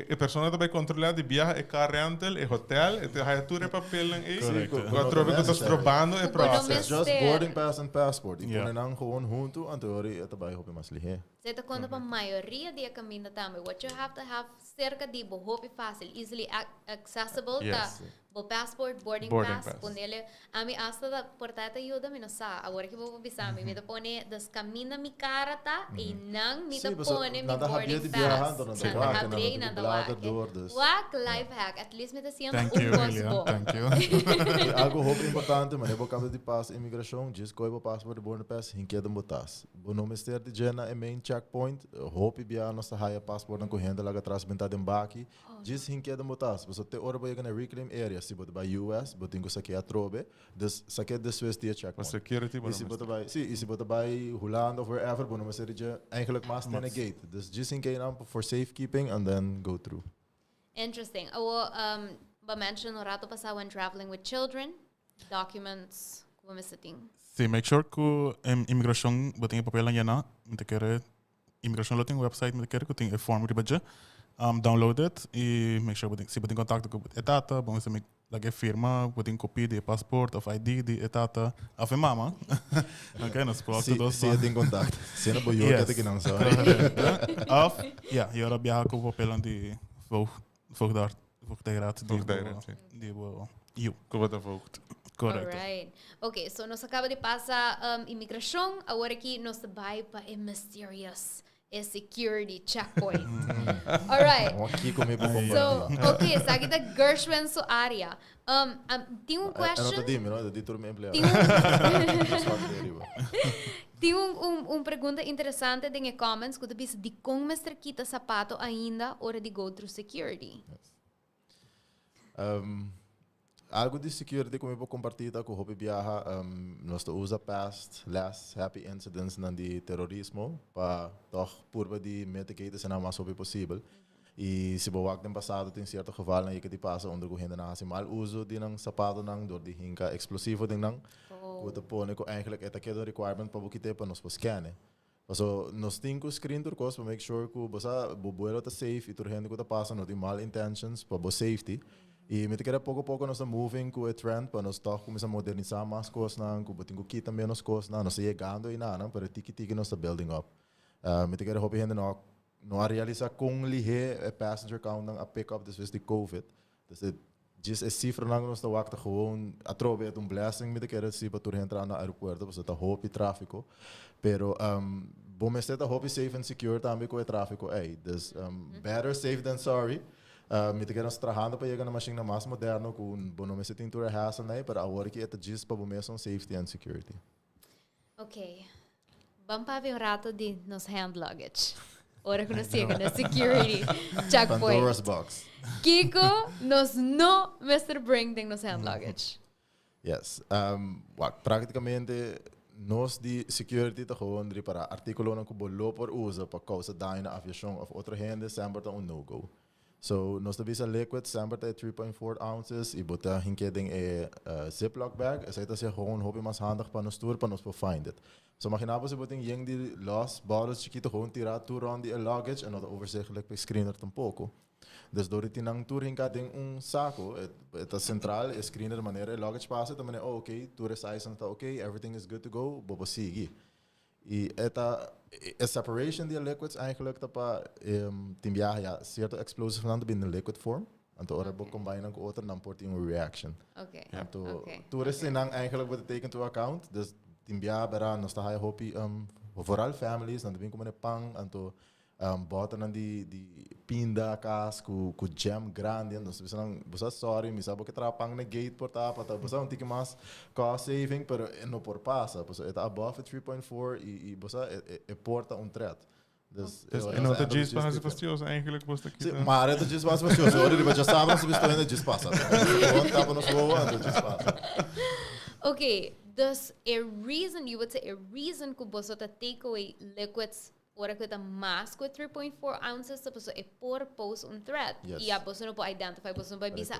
e persona também controlar de viaje e car rental e hotel e te hai tour e papel lang e. Correcto. Atrove que estás probando e Bueno, process. Just Mister. boarding pass and passport. Ik Ja. kon dan gewoon junto en teorie eta bij hope mas lihe. Zeta quando pa maioria de caminho também, what you have to have cerca de bo hope fácil, easily accessible Yes. ta bo passport, boarding pass, ponele a mi hasta da portata ajuda mi no sa, agora que vou bisar mi ta pone das camina mi cara ta e não mi ta Sim, mas pone mi nada boarding habia de pass. viajando, não te Nada waka, habria não te nada dublado waka. door, dus. Wak life hack, at least mi ta siendo Thank you, Lilian. cosbo. Thank you. Algo hope importante, masebo cabo de pass imigração, just coi bo passport de boarding pass, hinke de botas. Bo no mister de jena e main checkpoint, hope bia nossa haya passport na correndo lá atrás bentado em baki. Just hinke de botas. Você te ora bo na reclaim area, se bo by US, bo tingo saque atrobe, dus saque de Swiss dia Maar checkpoint. security Is hij bota bij, zie, is hij bota bij Holland of wherever, bono mas er eigenlijk maar stand gate. Dus just in case naam for safekeeping and then go through. Interesting. Oh, ba mention no rato pasado when traveling with children, documents, como missing. Sí, make sure que imigração botem papel lang yana, me te quer imigração lo tem website me te quer que tem a form de budget. Download it e make sure botem se botem contato com etata, bom se me lage firma, botem copia de passport of ID de etata, of a mama. Okay, nos coloca dos. Zie het in contact. Zie je bij jou dat ik dan zo. Of ja, je hebt biaha com papel lang die voogdaraad Voogdijraad, sim. die wil you. Que bota vogt. Correcto. Alright. Okay, so nos acaba de passar imigração, agora aqui nos vai para a mysterious é security checkpoint. Alright. Aqui comigo com So, okay, sa kita Gershwin so área. Tem Ano question? to dimi, no? Di turno me empleado. Tem pergunta interessante em comments que tu bisa de como mestre quita sapato ainda hora de go through security. Algo de security como eu vou compartilhar com o Hopi Biaha, nós usa last happy incidents de terrorismo para toch purba de mitigate se na mais sobre possível. E se boa que no passado tem certo geval na que te passa onde o gente na mal uso de nang sapato nang door de hinka explosivo ding nang o te pone ko eigenlijk eta que do requirement para bukite para nos scanne. So nos tinko screen tur kos para make sure ko basa bobuelo ta safe e tur gente ko ta passa no de mal intentions para bo safety. E me te quer pouco a pouco nós moving com o trend para nós toch começar a modernizar mais coisas nang ko botingo kita menos coisas nang nós chegando e nang para tiki nós ta building up. Me te quer hope gente no a realizar com lihe passenger count ng a pick-up dus de COVID. Dus het just cifra nang nos ta wakta gewoon atrobe het blessing met de kere si pa tur entrar na aeroporto, pues ta hopi tráfico. Pero bom este ta hopi safe and secure também com o tráfico. Dus better safe than sorry. Met de kere nos trabajando para llegar na machine mais moderno com bono me setin tur hassle nei, para agora que eta just pa bom safety and security. Okay. Vamos para ver rato de nos hand luggage. Ora que nós chegamos na security checkpoint. Pandora's box. Kiko, nos no Mr. Bring tem nos hand luggage. Yes. Praticamente nós de security te gewoon para artículo não que bolo por uso para causa daño na aviação of outra gente sempre tá no-go. So nós te visa liquid sempre tá 3.4 ounces e bota hinke ding ziploc bag. Essa tá se gewoon hobby mais handig para nos tour para nos find it. So imaginamos se boting yung die los bottles chiquito gewoon tirar tour on die luggage en dat overzichtelijk bij screener tampoco. Dus door het inang tour hinka ding saco, het centraal is screener manier luggage passa, dan meneer okay, tour size en okay, everything is good to go, bobo sigi. E eta separation die liquids eigenlijk tapa timbia ja certo explosive nando binnen liquid form. En to orabo combine ko otter dan port in reaction. Okay. En to tour is inang eigenlijk wat taken into account. Dus timbia bera nos ta hopi vooral families dan bin como pang anto bota nan di pinda kas ku jam grande nos bisan busa sorry mi sabo que trapang na gate porta pata busa un tiki mas cost saving pero no por passa busa eta above 3.4 e busa e porta un threat. Dus en dat de G's pas vastioos eigenlijk was dat. Maar het G's was vastioos. Hoor je wat je samen ze bestoen de G's passa. Gewoon tappen nos voa de G's passa. Okay. Dus you would say a reason que você take away liquids ora que tá mais com 3.4 ounces so é por pose threat e a você não pode identify você não vai bisa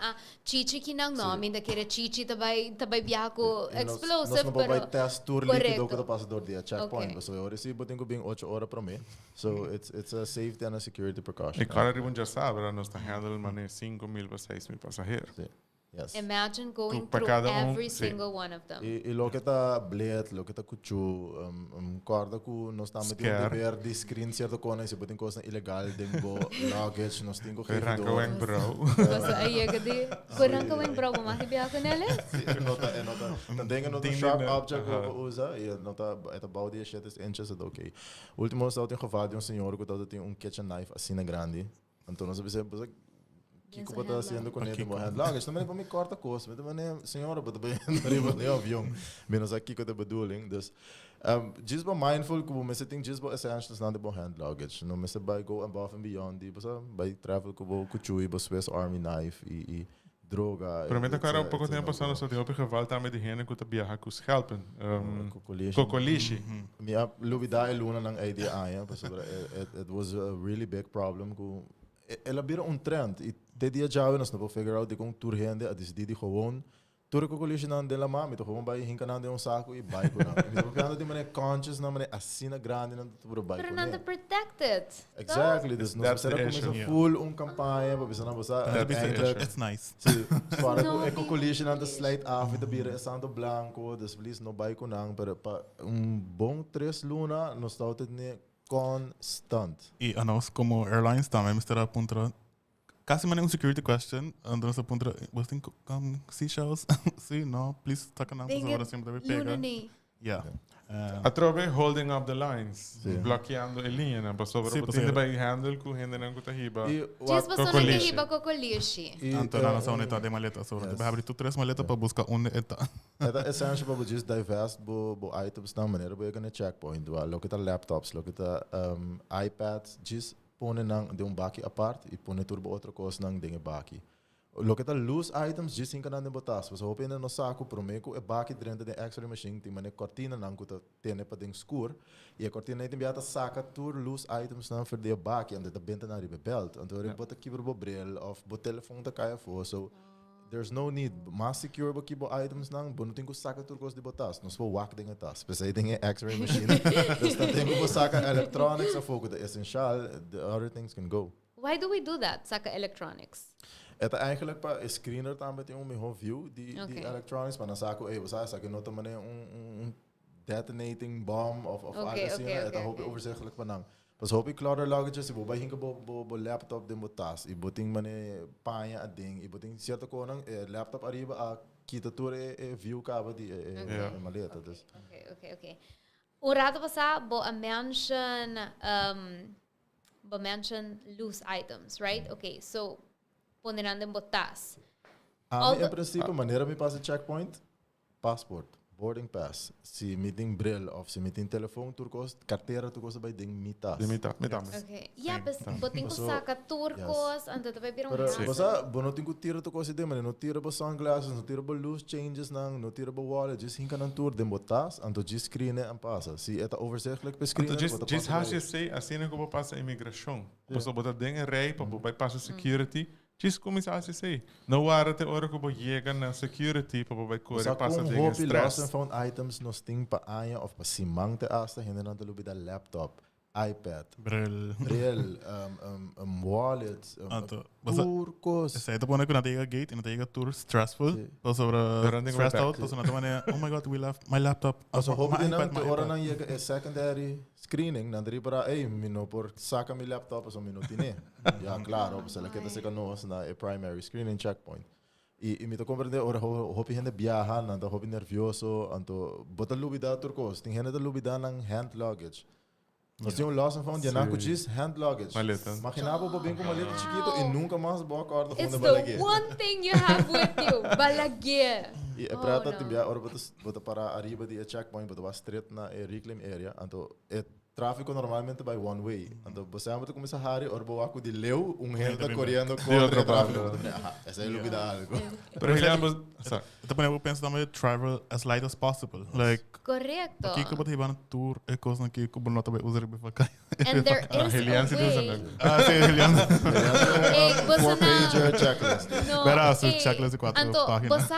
chichi que não nome da que chichi também viaja com explosive não vai test tour líquido que passa dor dia checkpoint so eu recebo tenho bem 8 horas para mim so it's a safety and a security precaution e cada ribbon já sabe nós tá handle mané 5,000 para 6,000 passageiros. Yes. Imagine going through every single one of them. E lo que tá blade, lo que tá cuchu, corda ku nós estamos metendo ver de screen certo coisa, se botem coisa ilegal dentro luggage, nós temos que arranca o bro. Você aí é que de arranca o bro, mas que biar com ele? Nota. Não tem nota sharp object que usa e nota é about 10 inches é ok. Último eu tenho geval de senhor que tem kitchen knife assim grande. Então nós precisamos Kiko pa ta haciendo con ele mo hand luggage. Também para me corta coisa, mas também senhora, but também não avião. Menos aqui que de bedoeling. Dus just be mindful que me setting just be essentials na de bo hand luggage. No me se by go above and beyond di basta by travel ko bo kuchui bo Swiss Army knife e droga. Pero me tocará un poco tempo passando so de op geval daar met diegene que te viaja kus helpen. Kokolishi. Minha luvida e luna nang idea aya, it was a really big problem ko ela bira trend e de dia já nós não vou figure out de como tour rende a decidir gewoon tour com collision na dela mami to gewoon vai hinca na de saco e vai com na me tô pensando de maneira conscious na maneira assim na grande na tour vai com na protected exactly this nós será como full campanha para pensar na você it's nice para com collision na slide off e de bira santo blanco des please no vai com na para bom 3 luna nós tá ne constant. Y a nós como airlines também estará a punto casi maneira security question, andando a punto, você tem seashells? Sim, não, please taca na pessoa sempre deve pegar. Yeah. Atrobe holding up the lines, bloqueando a linha, né? Passou para o time vai handle com rende não está riba. Diz você não que riba cocolishi. Então na nossa unidade de maleta, sobre vai abrir tu 3 maletas para buscar onde está. É essential para just divest bo items na maneira para ganhar checkpoint. Lo que tá laptops, lo que tá iPads, just põe nang de baki apart e põe turbo outra coisa nang de baki. Lo que tá loose items just inka nang botas. Você hoping no saco promeco e baki dentro de X-ray machine tem mané cortina nang kuta tene para ding skur e a cortina tem biata saca tur loose items nang for de baki and the benta na ribe belt and ore bota kiber bo bril of bo telefoon da kaya fo so there's no need mas secure bo kibo items nang bonutin ko saca tur kos de botas nos fo wak ding atas pesa ding X-ray machine dus ta tem ko saca electronics of fo the essential the other things can go. Why do we do that? Saca electronics. Het eigenlijk pa screener também tem meu view die electronics para saco você sabe que não também detonating bomb of algo assim é hope overzichtelijk para não pas hope klaar luggage se bo hinka bo laptop de botas e boting mane paia a ding e boting certa coisa laptop arriba a kita ture view cabo de maleta dus okay o rato passar bo a mention loose items, right? Okay, so ponerán en botas. Em princípio, maneira me passa checkpoint, passport, boarding pass, se me tem bril of se me tem telefone, turcos, carteira, turcos vai ding mitas. Okay. Yeah, mas boting ko saca turcos, ando também viram. Basta, bono tem que tirar turcos de mano, não tira bo sunglasses, não tira bo loose changes nang, não tira bo wallet, just hinka nang tour de botas, ando just screen en passa. Se eta overzichtelijk pe screen. Just hash say, assim não como passa imigração. Você bota ding rei para bypass security. Just começar a dizer, não há até hora que você chega na security para você correr passa de stress. Lost and found items nos ting pa aya of pa simang te asta hindi na tulubi da laptop, iPad, bril, wallet, turcos. Saya tu pun aku nanti gate, nanti tour stressful, terus sobre stressed out, terus nanti mana, oh my god, we left my laptop. Also hope din na orang nang yega secondary screening nandri para mino por saca mi laptop so minutine. Ya claro, pues la que te se conoce na primary screening checkpoint. E me to compreender ora hope gente viaja, nanda hope nervioso, anto bota lubida turcos, tem gente da lubida nang hand luggage. Nós tínhamos lost and found, já não diz hand luggage. Maleta. Imaginava para bem com maleta chiquito e nunca mais boa acorda com a balaguê. It's the one thing you have with you, balaguê. E é para também, ora bota para arriba de checkpoint, bota straight na reclaim area, então é tráfico normalmente by one way. Então você vai começar a hari, ora boa de leu, gente correndo contra o tráfico. Essa é ilumina algo. Pero também eu penso também travel as light as possible. Like correcto. Aqui que botar na tour é coisa que como não também usar para cá. And there is a way. Sim, Helian. Four-pager checklist. Verá, su checklist de 4 páginas.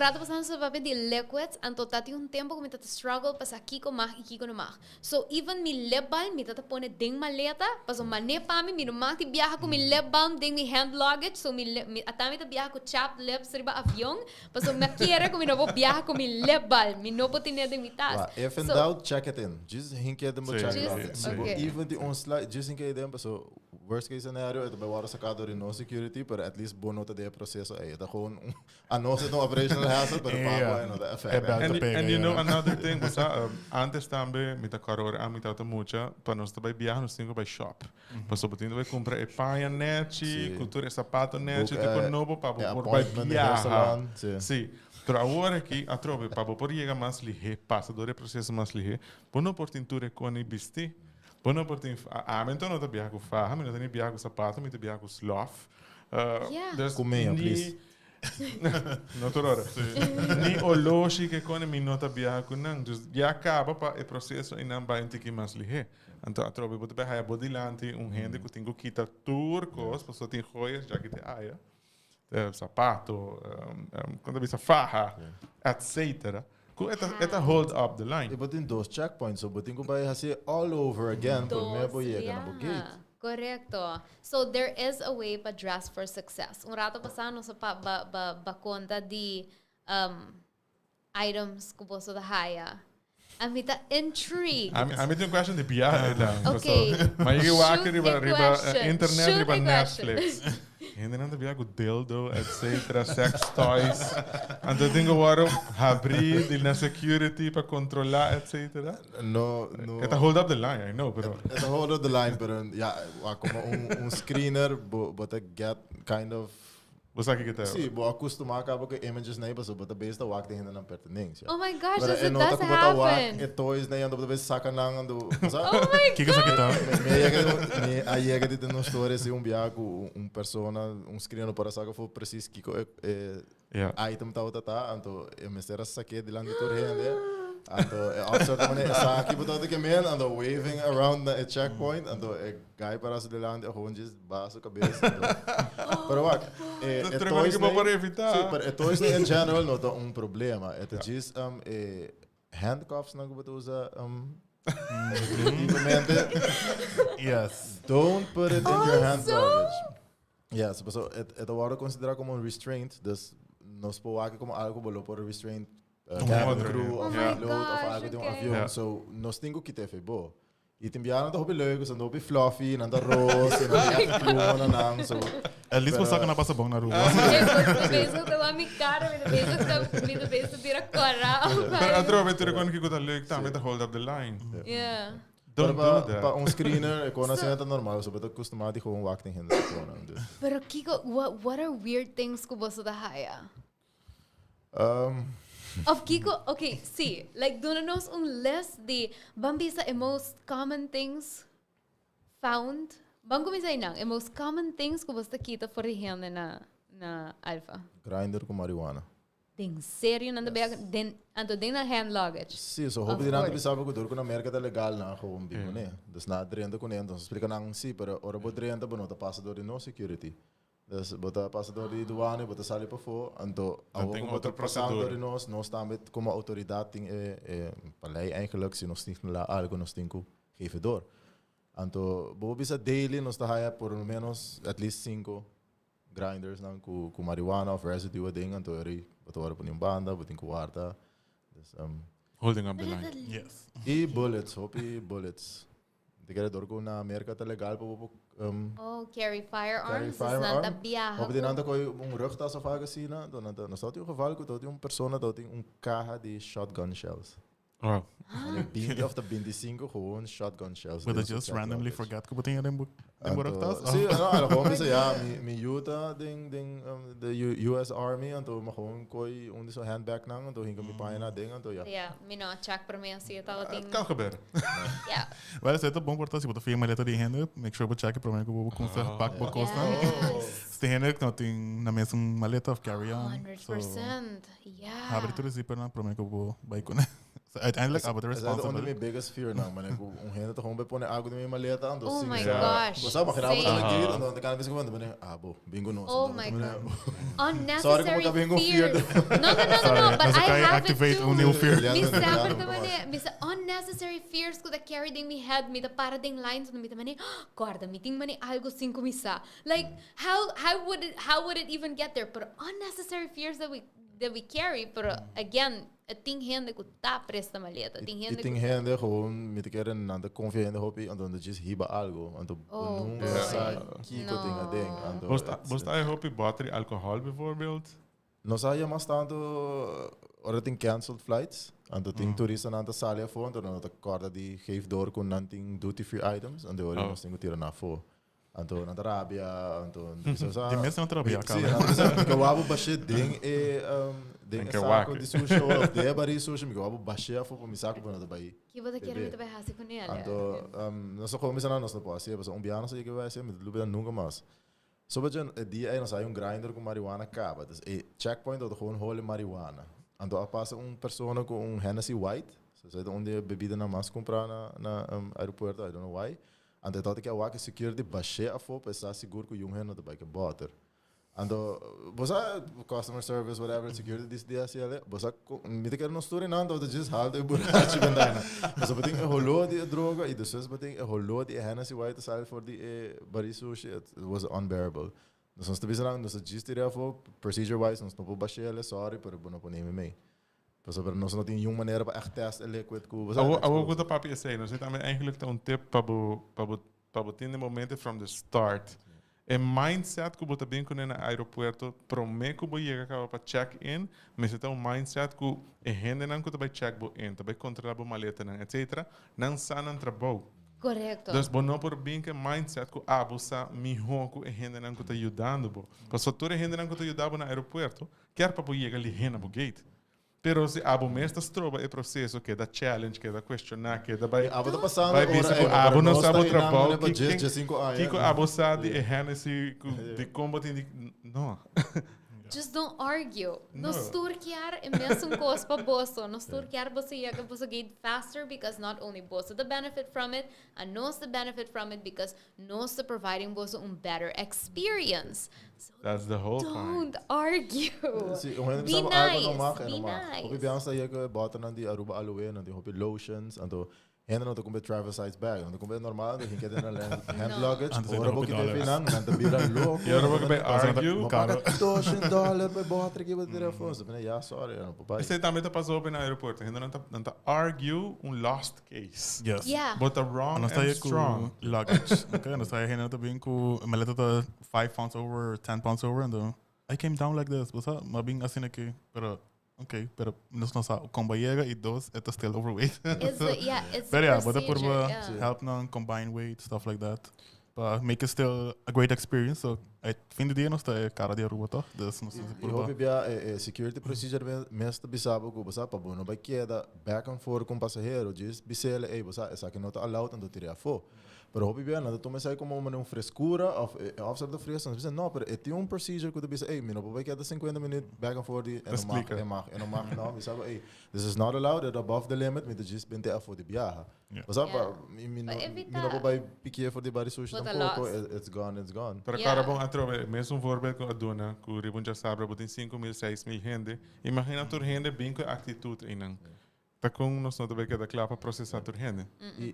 Rato passando sobre papel de liquids, anto tati tempo que me tata struggle pas aqui com mais e aqui com mais. So even mi lebal me tata pone ding maleta, paso mane pa mi no mati viaja com mi lebal ding mi hand luggage, so mi atami ta viaja com chap leb riba avião, paso me quiere com mi no viaja com mi lebal, mi no pode ter de mi tas. If in doubt, check it in. Just hinke de mo check it. Even the on slide, just hinke de so worst case scenario, het bewaren sacado in no security, but at least bonota de processo é da gewoon a nossa no operational hazard, but pago no da effect. And you know another thing, was antes também me ta carora a me ta mucha para nós também viajar nos tingo by shop. Passo botando vai comprar e paia net, cultura sapato net, tipo novo para por vai viajar. Sim. Pero agora aqui a trove para por chegar mais ligeiro, passa do processo mais ligeiro, por não por tintura com e vestir. Bueno, porque então não te viaja com farra, não te viaja com sapato, não te viaja com sloth. Comer, please. Não tô hora. Nem o lógico que quando me não te viaja com não, já acaba para o processo e não vai entender mais ligeiro. Então a tropa pode pegar a bodilante, gente que tem que quitar turcos, pessoa tem joias, já que tem aia, sapato, quando vê farra, etc. It's hold up the line. But in those checkpoints, so but ko ba hasi all over again por me boyega na gate. Correcto. So there is a way to dress for success. Rato passando sa ba conta de items ko poso da haya. I'm intrigued. I'm a question de piada. Okay. Mas eu acho que riba internet riba Netflix. Hindi na tabi ako dildo, etc. Sex toys. Ando dingo waro habri, dil na security pa controla, etc. No. Ito hold up the line, I know, pero... Ito hold up the line, pero ja, como screener, but get kind of... Basta que kita. Sim, vou acostumar com que images na iba, so but base da wak ainda não pertinência. Oh my gosh, But it does happen. E toys na ando base saca lang ando. Oh my Kika sa kita. Me ayega de no story se biaco persona screener para saca for preciso kiko item tá, ando me será saque de lá de torrende. Ando officer também essa aqui botou que man ando waving around the checkpoint ando guy para se de lá de just baixo cabeça. Pero wak toys para evitar. Sim, pero toys in general não tá problema. É just handcuffs não que usa Yes. don't put it in your hand luggage. Yes, so it agora considerado como restraint, dus nos pode como algo bolo por restraint cabin crew of piloot of algo de avião. So nós temos que ter febo. E tem biara não tá leuk, so não be fluffy, não tá rose, não tá não so. At least você sabe que não passa bom na rua. Beso que lá me cara, me beso tira coral. Pero atro beter kon ki ko ta leuk ta met hold up the line. Yeah. Don't do that. Para screener, quando assim é normal, so beto acostumado com walking hand. Pero Kiko, what are weird things que você da haya? Of Kiko, okay, see, like donanos list de bambisa most common things found. Bang kumisa nang most common things que você kita for the na alpha. Grinder com marijuana. Ding sério nanda bag den anto den na hand luggage. Sim, so hope dinante bisaba ko dur na América tá legal na ako bigo né. Dus na drenta ko nento, explica nang si pero ora bo drenta bo nota passador de no security. Dus bota passador de douane, bota sali pa fo, anto tem outra procedure. nós staan met como autoridade ting palei eigenlijk si nos niet la algo nos tinko geven door. Anto bo bisa daily nos ta haya por lo menos at least 5 grinders nang ku marijuana of residue ding anto eri bota ora po banda, botin ku warta. Dus Holding up the line. Yes. e bullets. De kere door ko na Amerika tá legal po Carry firearms. firearm. Biyaha. Op de nanta ko rugtas of algo assim, na no só tem geval ko tem persona dat tem caja de shotgun shells. Oh. En bindi of the bindi 5 gewoon shotgun shells. But I just randomly forgot que botinha dem boroktas. Sim, não, gewoon bisa ja, mi Utah ding the US Army en to maar gewoon koi so handbag nang en to hinga mi paina ding en to ja. Ja, mino check per me assim tal Het ding. kan gebeuren. Ja. Well, se bom portar se botar filha maleta de renda, make sure check para mim que vou com pack por costa. Se renda que não tem na mesma maleta of carry on. 100%. Yeah. Abre tudo zipper na para mim que vou vai com. Uiteindelijk aber the Dat is onder responsible. mijn biggest fear nou, maar ik hende toch gewoon bij ponen algo de mijn maleta aan. Oh my gosh. Basta makinabot Same. ang gilid, ano, kan bisa ko man, abo, bingo no. Oh my god. Sorry Unnecessary kung magkabing fear. fear. No, but I have it activate too. new fear. Misa man, misa unnecessary fears ko that carried in my head, mita para ding lines no mita man, guarda, meeting man algo 5 misa. Like how would it even get there? But unnecessary fears that we carry, pero again, ting hende ko ta presta maleta. Ting hende gewoon met keren aan de confiënte hobby en dan just hiba algo en to sa kiko ding. Basta je hoop je battery alcohol bijvoorbeeld? No sa ya mas tanto ora ting canceled flights en dat ting toeristen aan de salia voor en dan dat korda die geeft door kon nanting duty free items en de ora mas ting tira na voor. Anto na Arabia, Anto Die mensen na Arabia sim, que o abo baixê ding ding saco de sushi ou de bari sushi, me abo baixê a fopo me saco para da Bahia. Que você quer muito bem hasi com ele. Anto nós só comemos na nossa posse, mas biano sei que vai ser, mas lubida nunca mais. Sobre dia aí nós aí grinder com marijuana acaba, dus checkpoint dat gewoon hole marijuana. Anto a passa persona com Hennessy White, so sei onde bebida na mas comprar na aeroporto, I don't know why. En dat had ik al wakker security bashe afop, is dat seguro que jong hen dat bij gebater. En dan was dat customer service whatever security this dia assim ali, was dat niet keer nog story aan dat just haal de burachi bandana. Dus dat betekent holo die droga, en dus betekent holo die Hennessy White sal voor die bari sushi, it was unbearable. Dus ons te bizar, dus dat just die afop procedure wise ons nog bashe ali, sorry, pero bono po nemen mee. Dus we nog niet in jong manier echt test en liquid koe. Ook wat de papi is zei, dus het eigenlijk een tip pabo in de momenten from the start. É mindset que você bem com no aeroporto, promete que você chega para check-in, mas você tem um mindset que é gente não que você vai check-in, você vai controlar a maleta, etc. Não sabe trabalho. Correcto. Dus bo não por bem que mindset que abusa melhor que a gente não que está ajudando, bo. Porque toda a gente não que está ajudando no aeroporto, quer para você chegar ali no gate. Pero se abo mesmo trova é processo que da challenge, que da questionar, que da vai Abo tá passando vai ver se abo não sabe o trabalho que abo sabe é Hennessy de combate não. Just don't argue. Nos turkiar é mesmo coisa para bosso. Nos turkiar você chega você get faster because not only bosso the benefit from it, and nós the benefit from it because nós the providing bosso better experience. So that's the whole don't point. argue. Be nice. Be nice. Hopi biang sa iya ko bota nandi Aruba Aloe nandi hopi lotions anto henda no to kumbe travel size bag no kumbe normal no hinke den hand luggage ora bo kite pinang nanta bira lo E ora vou argue. $2 pe bota que ba telefone so ja sorry no papai. Você também tá passou no aeroporto, ainda não tá argue lost case. Yes. Yeah. But the wrong and strong. Luggage. Okay, and I had to be com maleta tá 5 pounds over, 10 pounds over, and I came down like this. But mas bem assim aqui, pero okay, pero nos sabe como llega e dos, it's still overweight. It's but yeah, but por yeah. help non combine weight, stuff like that. But make it still a great experience. So I fim de dia nós tá cara de Aruba tá. Dus nós por hopi bia security procedure mesmo bisabo ko basa pa bono vai queda back and forth com passageiro, diz bisele basa essa que não tá allowed ando tirar fo. Pero hopi bia nada toma sai como uma frescura of officer da fresca, nós não, pero é procedure que tu bisa mino vai queda 50 minutos back and forth e não mag não, bisabo this is not allowed at above the limit, me just bente a for de biaha. Basa pa mino vai pique for de body social pouco, it's gone. Para cara bom atrove, mesmo voorbeeld com a dona, que o Ribunja Sabra botem 5,000, 6,000 gente. Imagina tur gente bem com atitude ainda. Tá com nós não também cada clapa processar tur gente.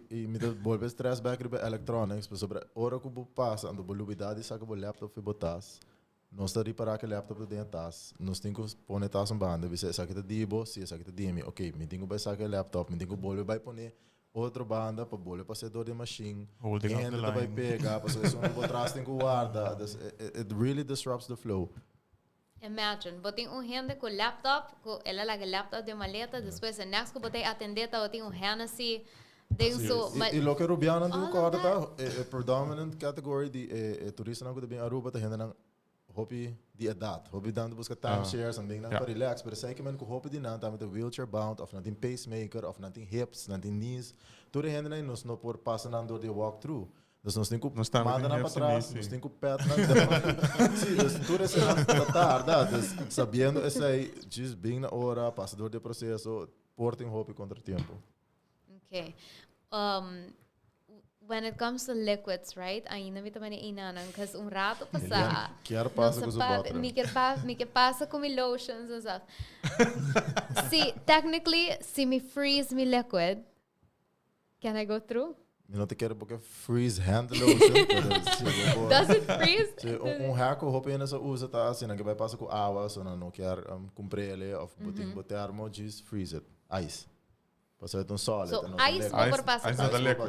E me dá volve stress back ribe electronics, sobre hora que o passa, ando bolubidade saca o laptop foi botas. Nós tá reparar que laptop dentro tas. Nós tem que pôr tas banda, você saca de dibo, se saca de dimi. OK, me tenho que sacar laptop, me tenho que bolve vai pôr outra banda para bolha passador de machine. Ainda vai pegar, para isso não botar tem que guarda. It really disrupts the flow. Imagine, botem gente com laptop, ela larga laptop de maleta, depois o next que botei atender tá botem Hennessy dentro. E lo que Rubiano do corda tá predominant category de turista não que bem Aruba tá ainda hobby de edad, hobby dando busca timeshares and ding para relax, pero sei que man com hobby de não tá met wheelchair bound of nothing pacemaker of nothing hips, nothing knees. Tudo ainda não nos não por passar andando de walk through. Dus nós temos que mandar para trás, nós temos que pet na sim, dus tudo isso é tarde, dus sabendo isso aí, just bem na hora, passador de processo, portem hobby contra tempo. Okay. When it comes to liquids, right? Ainda me também inanan, because rato passa. Quer passa com o bottle. Me que passa com me lotions and stuff. See, technically, se me freeze me liquid, can I go through? Eu não te quero porque freeze hand lotion. Does it freeze? Hack roupa ainda só usa tá assim, que vai passar com água, só não quer comprar ele, ou botar armo, just freeze it, ice. Passa então solid. So ice vou passar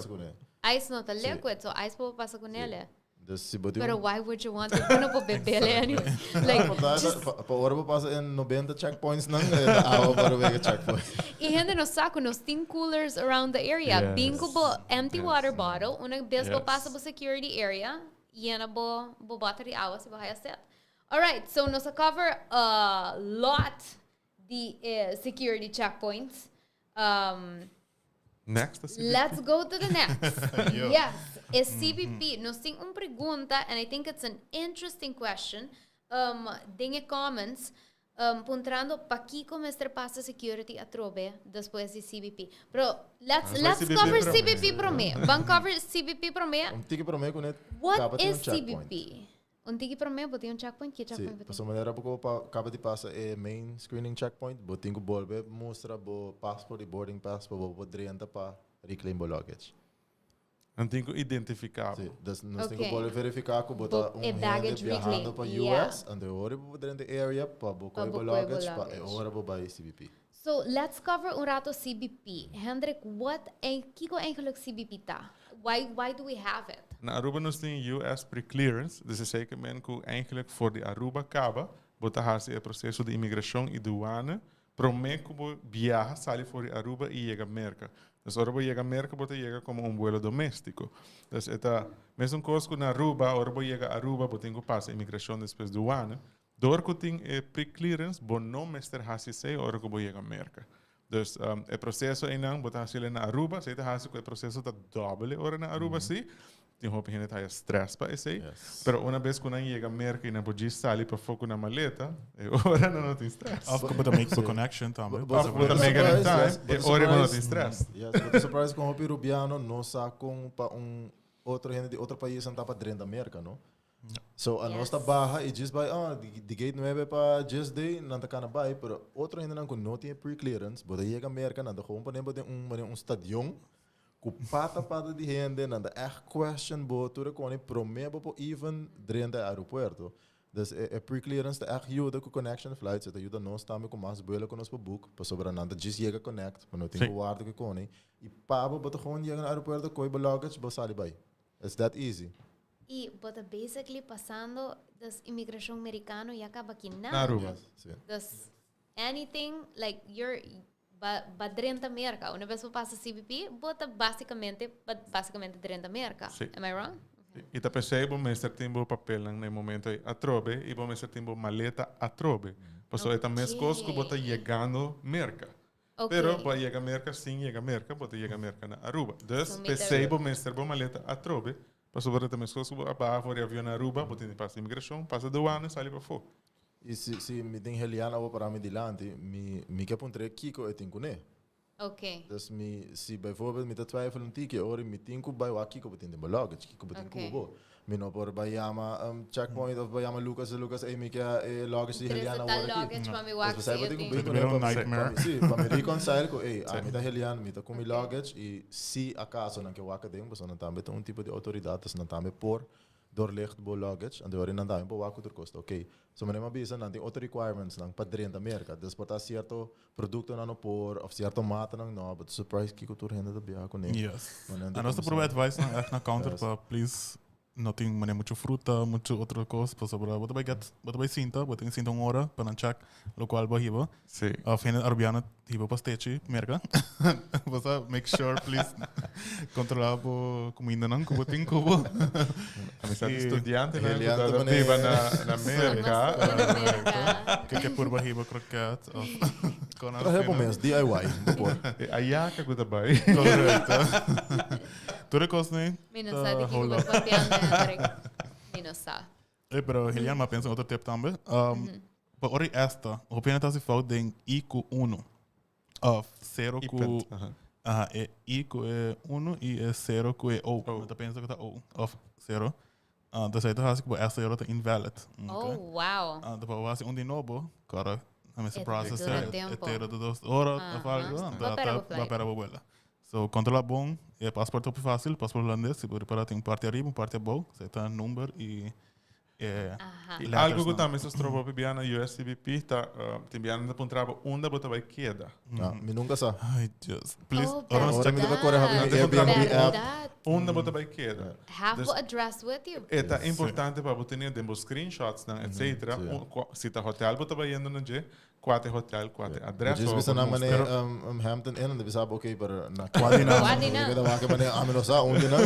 com ele. Ice not a liquid, so ice vou passar com ele. Pero why would you want to put up a bebele anyway? Like, para hora vou passar em 90 checkpoints não, água para ver checkpoint. E gente no saco, nos tem coolers around the area. Bingo bo empty water bottle, una vez bo passa bo security area, llena bo battery água se vai set. All right, so nos cover a lot the security checkpoints. Next, let's go to the next. Yes, is CBP. Nos tem uma pergunta, and I think it's an interesting question. Dengue comments, puntrando para que começar passa security a trobe depois de CBP. Pero let's cover CBP para mim. Vamos cover CBP para mim. What is CBP? Tigi para mim, botei checkpoint, que checkpoint botei? Essa maneira porque acaba de passar main screening checkpoint, botei que bolbe mostra bo passport e boarding pass para bo drianta para reclaim bo luggage. Não tem que identificar. Sim, nós temos que verificar que bota baggage viajando para US, and the hora bo drianta area para bo coi bo luggage, para hora bo vai CBP. So, let's cover un rato CBP. Hendrik, kiko eigenlijk CBP ta? Why do we have it? Na Aruba nós tem US pre-clearance, dus is zeker men que eigenlijk voor de Aruba caba, bota hasi o processo de imigração e douane, promete que viaja sale voor de Aruba e chega América. Dus Aruba chega América, bota chega como um vuelo doméstico. Dus eta mesmo coisa que na Aruba, Aruba chega Aruba, bota tem que passar imigração depois douane. Door que tem pre-clearance, bom não mestre hasi sei, Aruba chega América. Dus o processo ainda bota hasi na Aruba, se eta hasi que o processo tá doble hora na Aruba sim. Tem roupa que não tem stress para isso aí. Pero uma vez que não chega a América e não pode sair para foco na maleta, agora não tem stress. Of course, but make the connection também. Of course, make it in time. Agora não tem stress. Yes, but the surprise com o peruviano não sa com para outro gente de outro país não tá para dentro da América, não? So, a nossa barra e diz vai, de gate 9 para just day não tá cana vai, pero outro gente não tem pre-clearance, but chega a América não tá com um stadion. Com pata de gente, não é question botura com promete para even dentro do aeroporto. Dus pre-clearance é ajuda com connection flights, é ajuda nós também com mais boela com nós para book, para sobre nada just chega connect, para não ter que guardar que com e para botar gewoon chega no aeroporto com o luggage, para sair vai. It's that easy. E bota basically passando das imigração americano e acaba aqui na Aruba. Das anything like dentro da América. Uma vez que passa CBP, bota basicamente dentro da América. Am I wrong? E tá percebo, mas tempo papel no momento a trobe e vamos tempo maleta a trobe. Passou é também coisas que bota chegando América. Pero para chegar América sim, chega América, bota chega América na Aruba. Dus percebo, mas tempo maleta a trobe. Passou para também coisas que para fora avião na Aruba, bota de passa imigração, passa douane, sai para fora. E se me tem Heliana ou para mim dilante, me quer ponter Kiko e tenho né. Ok. Dus se bijvoorbeeld me te twijfelen een tikje, hoor me tenho bij wat Kiko betin de luggage, Kiko betin kubo. Me no por bij Yama checkpoint of bij Yama Lucas me quer luggage die Heliana hoor aqui. Dus we hebben It's a bit of a nightmare. Sim, para me reconcile com me tá Heliana, me tá com mi luggage e se acaso não que waka ding, pues não também tem tipo de autoridade, não também por doorlicht bo luggage en doorheen dan po wako tur kost. Okay. So men mabisa nan ting other requirements ng padrin da Amerika. Dus porta cierto producto na no por of cierto mata nang no, but surprise kiko tur henda da biya ko ne. Yes. And also provide advice na counter pa please nothing mané mucho fruta, mucho outra coisa, para sobre bota vai cinta, bota em cinta hora para não check, lo qual vai hiba. Sim. Fina arabiana hiba pastechi, merca. Você make sure please controlar po comida não, que botin cubo. Amizade estudiante na viva na América. Que por bahiba croquete. Traje po mes DIY, por. Aí que guda bai. Correto. Tudo coisa né? Menos sabe que eu vou papiar menos sabe. Pero Helian ma pensa outro tempo também. Para ori esta, o pena tá se falta de I com 1. Of 0 com I com 1 e 0 com O. Tá pensa que tá O of 0. Da sai tá assim que essa era invalid. Oh, wow. Da para assim de novo, cara, a minha processor é de 2 horas, vai para a bola. So, controla bom, é passaporte é fácil, passaporte holandês, se pode parar tem parte arriba, parte abaixo, você tá número e algo que também se trova para na USCBP, tá tem biana da pontrava onde bota vai queda. Me nunca sa. Ai, just please. Ora me deve correr Airbnb app. Onde bota vai queda. Have the address with you. É importante para botar nem demos screenshots, etc. Se tá hotel bota vai indo no dia. Quatro hotel, quatro adresso. Dus we zijn dan meneer Hampton in en we zijn oké, maar na Quadina. Ik ga maken meneer Aminosa ondina.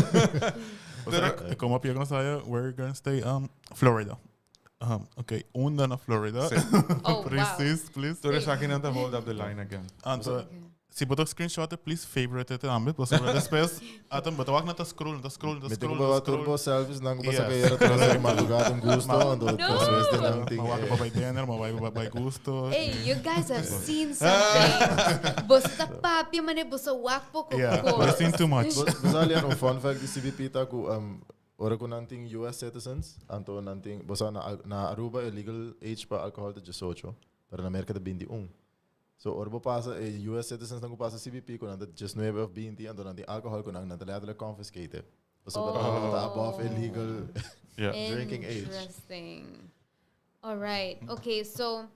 Como a no sabe, we're gonna stay Florida. Okay, onda na Florida. Precies, please. So there's actually not hold up the line again. Se botar screenshot, please favorite it também. Você vai depois, atam botar wag na tá scroll. Me tenho que turbo selfies nang basta kaya trazer madrugada gusto, ando depois de nang ting. Wag pa by dinner, by gusto. Hey, you guys have seen something. Bosta papi mane bosta wag po ko. Yeah, we've seen too much. Basali ano fun fact di CBP ta ko ora ko nanting US citizens, anto nanting bosa na Aruba illegal age pa alcohol de 18, pero na Amerika de 21. So, orbo passa, US citizens não passa CBP, quando anda just 9 of 20, ando nanti alcohol, quando anda letterlijk confiscated. So, above illegal drinking age. Interesting. All right. Okay, so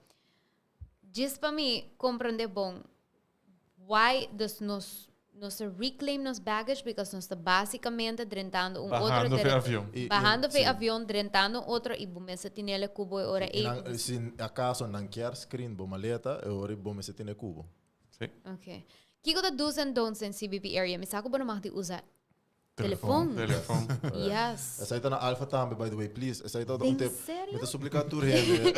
Diz para mim, compreender bom, why does nos reclaim nos baggage, because nós está basicamente drentando Bajando outro... o avião. Bajando o avião, drentando outro, e bom, se tem ele cubo, ora... Se acaso não quer screen, bom maleta, ora bom se tem cubo. Sim. Ok. Kiko da do's and don'ts in CBP area, me saco ba naman usar telefone? Telefone. Yes. Essa aí tá na Alpha também, by the way, please. Essa aí tá Tem tempo. sério? Met de suplicator heen.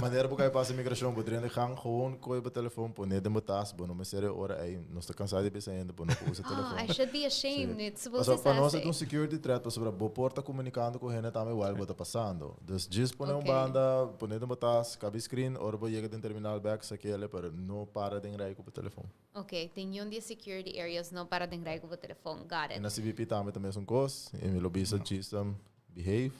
Maneira por causa passa imigração, por dentro gang gewoon coi bij telefoon, por net de metas, por não me sério ora aí, nós tá cansado de pensar ainda, por não usa telefone. I should be ashamed. It's supposed Mas to para nós é say. um security threat, para sobre a boa porta comunicando com ele também o algo está passando. Dus diz põe Ok. banda, põe de metas, cabe screen, ora vou chegar no terminal back, saquele para não para de enrai com o telefone. Ok, tem de security areas não para de engrair com o telefone. Got E it. na CBP também também são coisas, e me lobista diz behave.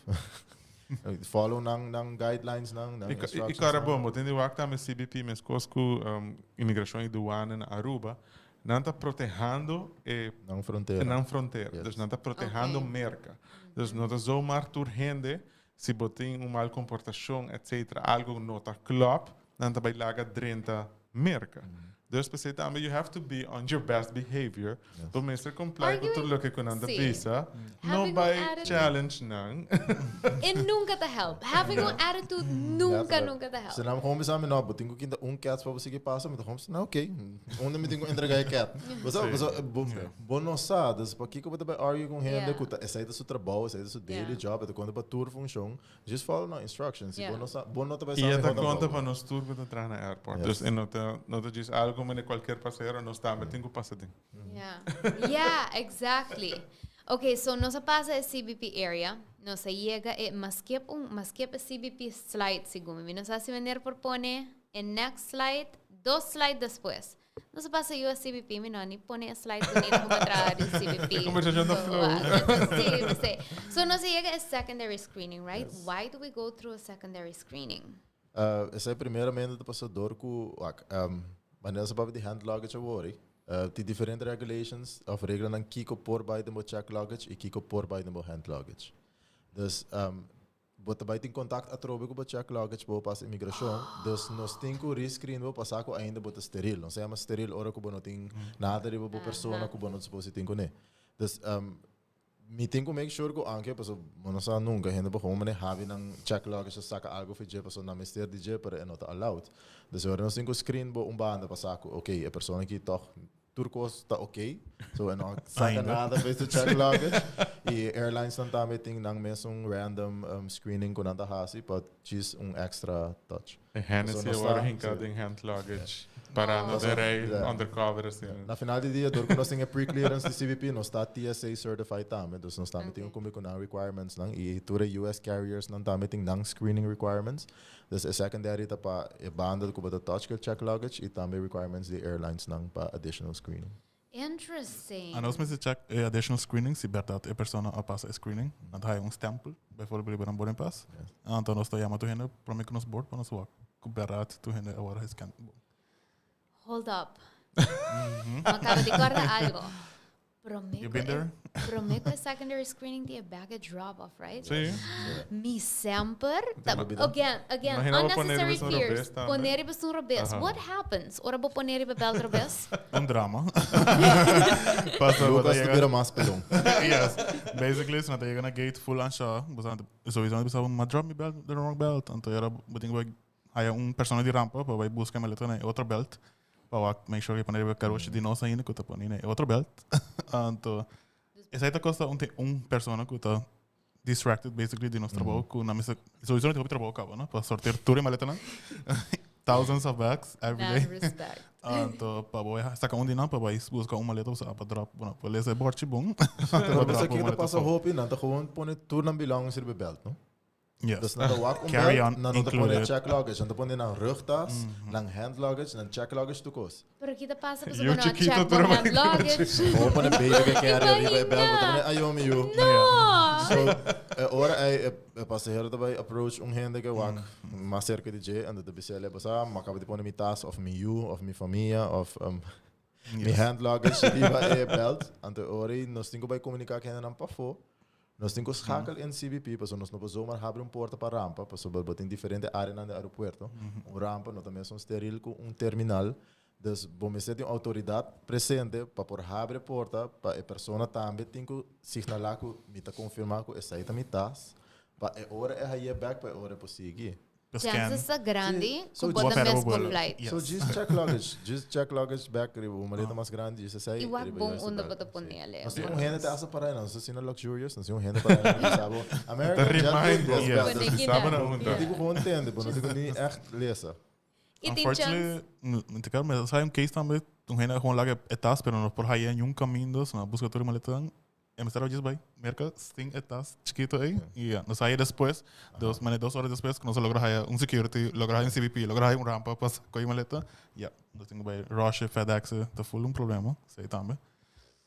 Follow nang guidelines nang E cara bom, tem de wakta me CBP mes cosco imigração e douane na Aruba, não está protegendo nang fronteira. na fronteira, Yes. dus não está protegendo Ok. merca. Dus não está zomaar turhende se botem mal comportação, etc. Algo não está klopt, não está bij laga drenta merca. Dus você também you have to be on your best behavior. Para mestre comply com tudo que com anda Sim. visa, não Having vai an attitude. challenge não. E nunca te help. Having an attitude nunca te help. Se não vamos sabe não, tenho que cat para você que passa, mas vamos não, ok. Onde me tenho que entregar cat. Mas bom não sabe, para que eu vou te argue com ele, Yeah. que essa é do seu trabalho, essa é do seu daily job, é quando para tour função, just follow na instructions. Yeah. Bom não te vai E saber. esta conta para nós turbo de entrar na airport. Yes. Dus não te diz algo como qualquer passageiro não está, mas tenho que passar de. Yeah, exactly. Okay, so nos pasa a CBP area, nos llega mas que a CBP slide segundo mí, nos hace venir por pone en next slide, 2 slides después. Nos pasa yo a CBP, mi noni pone slide bonito como entrar en CBP. Conversación no flow. Sí. So nos llega a secondary screening, right? Yes. Why do we go through a secondary screening? Essa é primeiramente do passador com wanneer ze bij de hand luggage worden, die differente regulations of regelen dan kiko por bij de check luggage en kiko por bij de hand luggage. Dus wat bij in contact atrobe com check luggage bo pas imigração, dus nos tinko rescreen bo pasako ainda bota steril, não sei mas steril ora ko bono ting nada de bo persona ko bono supposed tinko ne. Dus me tenho que make sure que anche paso não sa nunca ainda por como né have nang check luggage saca algo für je paso na mister DJ para não tá allowed. Dus we nós tenho screen bo banda pasaco, ok, a pessoa que toch turcos tá ok. So não saca nada para esse check luggage. E airlines não tá meting nang mesmo random screening com nada hasi, but just extra touch. E Hennessy agora hincado em hand luggage. Parando de rei, undercover assim. Na final do dia, door nós temos pre-clearance de CBP, nós está TSA certified também, dus nós estamos tendo como com requirements lang, e toda US carriers não estamos tendo nang screening requirements, dus a secondary tá para banda com o touch check luggage e também requirements de airlines nang para additional screening. Interesting. En als mensen check additional screening, si dat een persoon a passa screening, dan ga je een stempel, bijvoorbeeld bij een boarding pass. En dan sta je maar toe heen, probeer ik ons board, maar ons wat kuberat toe heen, waar hij scan. Hold up. Acabo de guardar algo. You been there? Prometo é secondary screening de baggage drop-off, right? Sim. Me sempre. Again, Imagina unnecessary poner fears. revés também. Poner ibas no revés. What happens? Ora bo poner iba belt revés? Een drama. Passa Lucas te vira mais pelão. Yes. Basically, so dat je een gate full aan shaw, sowieso hebben ze maar drop me belt, the wrong belt. En toen hij een persoon die rampa, para vai buscar uma letra na outra belt. Para make sure que poner o carro de nossa ainda que tá pondo outra belt. Então, essa aí tá costa persona que tá distracted basically de nosso trabalho, que na mesa sowieso não tem trabalho cabo, né? Para sortear tudo em maleta, né? Thousands of bags every day. Respect. Então, para boy, saca onde não, para vai buscar uma maleta para drop, bueno, para lezer borte bom. Pero você aqui tá passa roupa, não tá gewoon põe tudo na bilhão ser belt, não? Yes. Dus na de wak Carry on dan te pone included. check luggage, dan te pone na rugtas, lang hand luggage, dan check luggage tukos. Pero kita pasa pa sa Yo mga chiquito, check pero for hand luggage. Ou pone baby que carry riba belt, dan pone ayo mi you. No! So, ora ay passageiro também approach hende que wak, mais cerca de je, en de bisele basa, maar acaba de pone mi tas of mi you, of mi familia, of mi hand luggage, riba belt, en de ori, nos tingo bij communicar que ainda não passou. Nós temos schakel in CBP, pues nós não podemos zomaar abrir porta para rampa, pues botem diferente área no aeroporto. Rampa, nós também somos steril com terminal. Dus vamos ter uma autoridade presente para por abrir porta, para a pessoa também tem que signalar que me confirmar que essa é mitas, para a hora é aí back para a hora possível. Chances sa grande, So, kung bota just- mes por flight. So just check luggage back, uma maleta mais grande, isso aí. Iwag bong unda bota po niya. Nós temos gente asa para não, nós temos luxurious, nós temos gente para não, sabe? America Remind já us, Wanneer dat je samen na- naar Não digo gewoon entender, mas não digo nem echt lezen. E tem chance. Unfortunately, mas sai case também, gente gewoon laga etas, pero no por aí em caminho, na busca de maleta, me estava just by merca, sting etas, chiquito aí, e nos aí depois, 2 horas depois, que nós logra aí security, logra aí CBP, logra aí rampa, pas com a maleta, nós temos by Rush, FedEx, tá full problema, sei também.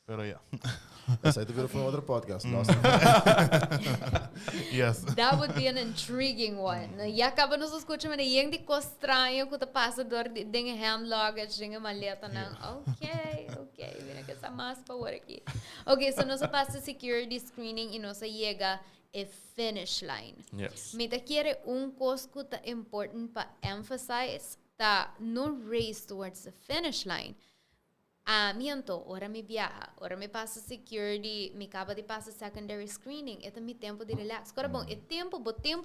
Pero Essa aí tu virou para outro podcast. Yes. That would be an intriguing one. E acaba nos escuta, mas yung di ko estranho que tá passador de hand luggage, dinga maleta nang, okay, vina que sa mas power aqui. Okay, so nós passa security screening e nós llega a finish line. Yes. Mita quiere coisa que tá important para emphasize, tá no race towards the finish line. Miento, ora me viaja, ora me passa security, me acaba de passar secondary screening, é mi tempo de relax. Agora, bom, é tempo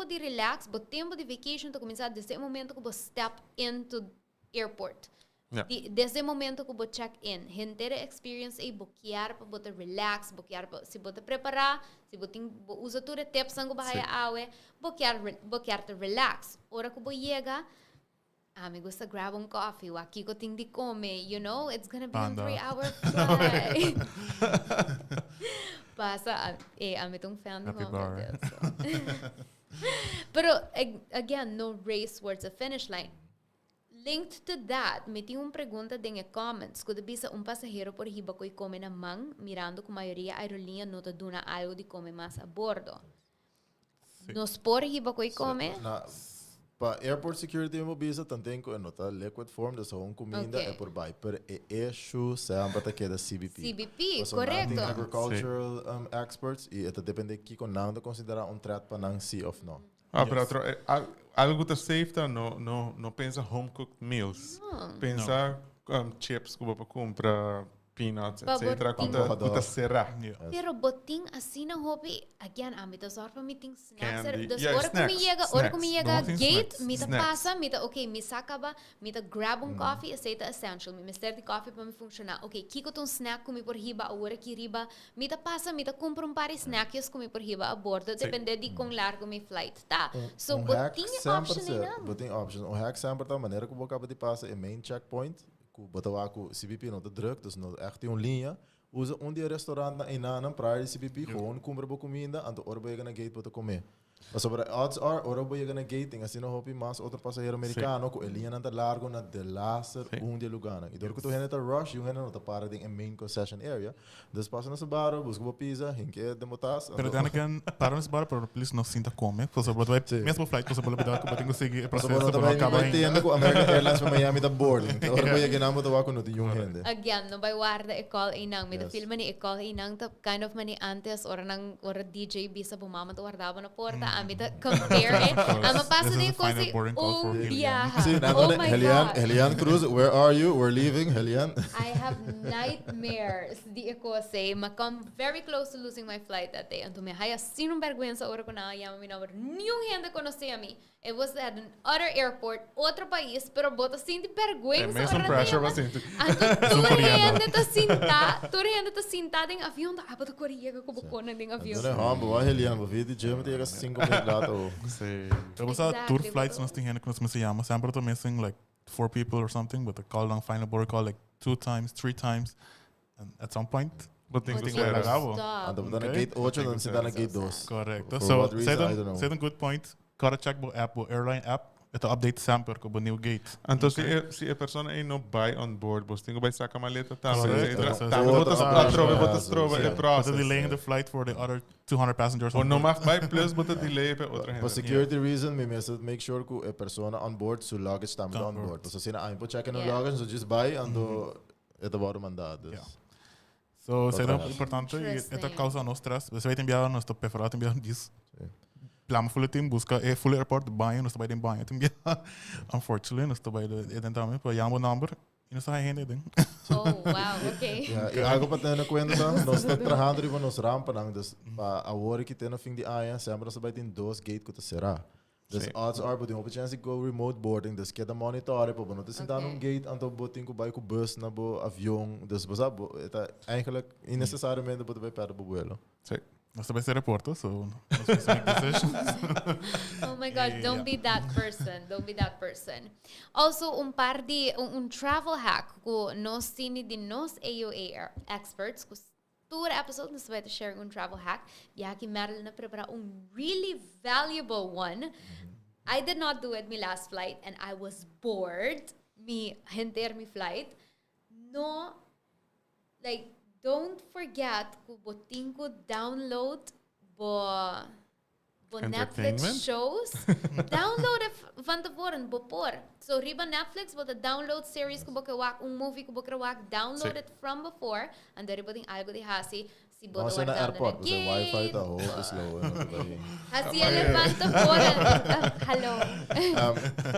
de relax, tempo de vacation, tá começar desde o momento que você step into airport. Yeah. Desde o momento que você check in, inteira experience é boquear para você relax, boquear para se você preparar, se você usa tudo tempo sangue para awe, boquear te relax. Ora que você chega, me gusta grab coffee, aqui que eu tenho de comer, you know, it's gonna be a 3-hour flight. Passa, I'm a fan Happy bar. Pero, again, no race towards the finish line. Linked to that, me tinha uma pergunta em comments, quando bisa passageiro por riba que come na mão, mirando que a maioria aerolínea não te duna algo de comer mais a bordo. Nos por riba que come? Para airport security mo bisa tanto ko nota liquid form da são comida é por by per issue sempre tá que da CBP. CBP, So, correto. nating agricultural experts e ito depende kiko nang da considera threat pa nang sea of no. Pero algo que safe tá não pensa home cooked meals. Pensa chips que você compra, peanuts, etc. Kuta será. Pero boting assim na hobby, again, amita sort pa meeting snacks. Candy. Dus Yeah, ora snacks. kumi yega Don't think gate, snacks. mita Snacks. passa, mita okay, mi sakaba, mita grab coffee, aceita essential, mi mister de coffee para me funcionar. Okay, kiko ton snack kumi por riba, a hora que riba, mita passa, mita compra par snacks kumi por riba a bordo, depende de com largo mi flight, tá? So boting option ainda. Boting option. Hack sempre tá maneira que acaba de passar é main checkpoint. Batawa ko CBP não te druk, dus no echt uma linha. Usa dia restaurant na ina praia CBP, gewoon compra bo comida, anto ora boy gonna gate para comer. Mas sobre odds are, ora boy gonna gating, assim não hopi mas outro passageiro americano com linha nanta largo na de laser dia lugar. E dor que tu heneta rush, yung heneta não para em main concession area. Dus passa na baro, busca bo pizza, hinke de motas. Pero then again, para nesse bar, pero please não sinta come. Porque você vai mesmo flight, você pode pedir que você tem que seguir o processo, Pero para acabar também entendo que American Airlines para Miami da boarding. Ora boy ginamo da wako no de yung hende. Again, no by warda e-call inang, mita film ni e-call inang, ta kind of mani antes, ora DJ bisa bumama to wardaba na porta, amita compare it. Ama passa This is din the ko final si, boarding call for biyaha. See, Oh my God. Helian Cruz, where are you? We're leaving, Helian. I have nightmares. Di ako say, come very close to losing my flight that day. Anto me haya sinong vergüenza ora ko na yama mi number. Niyong gente conocía a mí. It was at another airport, outro país, pero bota sin de vergüenza. É mesmo pressure você. Anto toda gente tá sentada em avião, tá abata Coreia com bocona em avião. Não é humble, why Helian? Vou vir de gym, tem 5 minutos lá. There was a Exactly, tour but- flights nós tínhamos que nós me chama sempre tô missing like 4 people or something, but the call down final board call like 2 times, 3 times, and at some point, Botem Botem que será. legal. Stop. Ando na Okay. gate 8, dan sita na gate 2. Correct. For So, what reason, I don't know. say good point. Gotta check bo app, bo airline app. Ito update sempre ko bo new gate. Então, se a pessoa aí não vai on board, você tem que vai sacar a maleta, tá? Correto. Tá, bota trova, é But process. delaying the flight for the other 200 passengers. Ou não mais vai plus, bota delay para outra For gente. security reason, me make sure que a persona on board su luggage também on board. So sina ay po check in Yeah. luggage, so just buy ando ito baro mandado. Yeah. So, Otra será vez. importante y Interesting. esto causa no stress. Você vai te enviar nosso preferado enviar disso. Plama full team busca full airport banho, nós vai em banho te enviar. Unfortunately, nós vai tentar para jambo number e nós vai render ding. Oh, wow, okay. Ja, e algo para ter na conta dan, nós estamos trabalhando riba nos rampa dan, dus para a hora que tem no fim de aia, sempre nós vai ter 2 gate que será. Dus odds are, but op chance go remote boarding, dus que da monitor, para não te sentar num gate, anto botin com vai com bus na bo avião, dus você tá eigenlijk innecessariamente botar vai perto do vuelo. Sim. Nós vai ser reporter, so nós vamos make decisions. Oh my God, don't be that person. Don't be that person. Also, par de travel hack ko nos tini din nos AOA experts ko tour episode nos vai share travel hack. Ya que Madeline na prepara really valuable one. I did not do it my last flight and I was bored. Me henter mi flight. No, like don't forget ko boting ko download bo Netflix Entertainment? shows. Download it van tevoren, before. So riba Netflix, but the download series ko wak, movie ko wak, download it from before. And dari boting algo di hasi, si bodo Nós na airport, download dus wifi tá hoog slow. Hasi ele van tevoren. Hallo.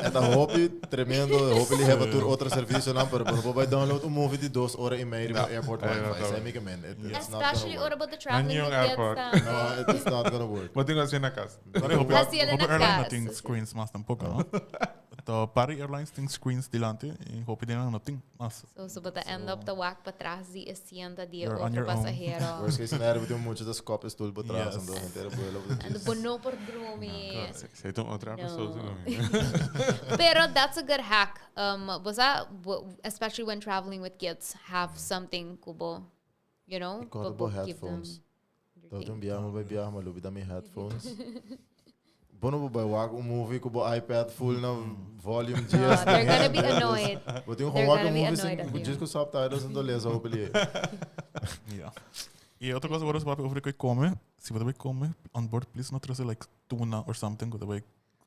En dan hoop je tremendo, hopefully hebben we outra serviço não, pero quando vai download movie de 2 horas e meia no airport wifi, sei me que man, it's not Especially gonna work. about the traveling New with kids. airport. No, it's not gonna work. Wat dingen als je naar casa? Hasi ele na Airline casa. tem screens mas tampoco, no? Então, Pari Airlines tem screens delante e hope din não tem, mas So but the end up the wak patras di asienta di You're on outro your own. pasahero. Worst case scenario, we doen muitos das cópias tudo por trás, Yes. então inteiro vuelo. And bono por drumi. Ze heeft een otra No. persoon. Pero that's a good hack. Especially when traveling with kids, have something kubo, you know, Ik had bo- about give them headphones. your Dat thing. doen bij biar, maar loop je dan met headphones. Bono bij wak movie ko bo iPad full na volume GS. They're gonna be annoyed. Wat doen They're gewoon gonna be movies annoyed at en you. just com subtitles en dan lezen hopelijk. ja. E outra coisa agora você vai over que come, se você vai comer on board, please not trazer like tuna or something, que vai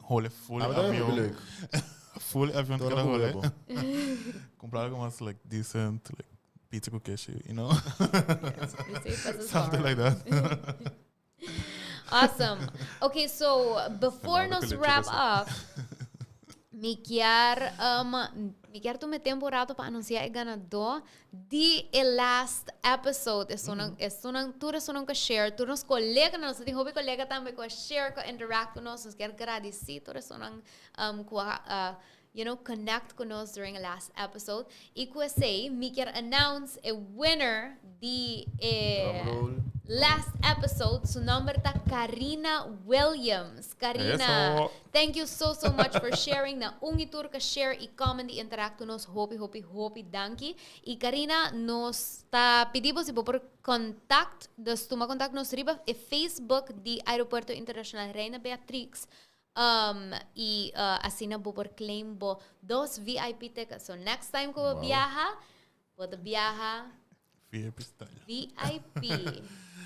role full Ah, maar dat is avião, leuk. full avião que Dat era is role. goed. Comprar algo mais like decent, like pizza com queijo, you know, Be safe as a something star. like that. Awesome. Okay, so before Salamat nos ulit, wrap Teresa. up, me quer tomar temporada para anunciar o ganador de last episode. É só não share. Tu nos colega, nós temos hobby colega também com share, com interact com nós, nós quer agradecer, tu só não connect com nós during the last episode. E que sei, me quer announce a winner de Drumroll. last episode. Su nombre está Karina Williams. Karina, Eso. thank you so much for sharing. Na ungitur ka share e comment e interact con nos. Hopi, danki. E Karina nos está pedimos por contact. Dus tu ma contact nos riba e Facebook de Aeropuerto Internacional Reina Beatrix. E assim na por claim bo 2 VIP tickets. So next time ko viaja, pode viaja VIP style. VIP.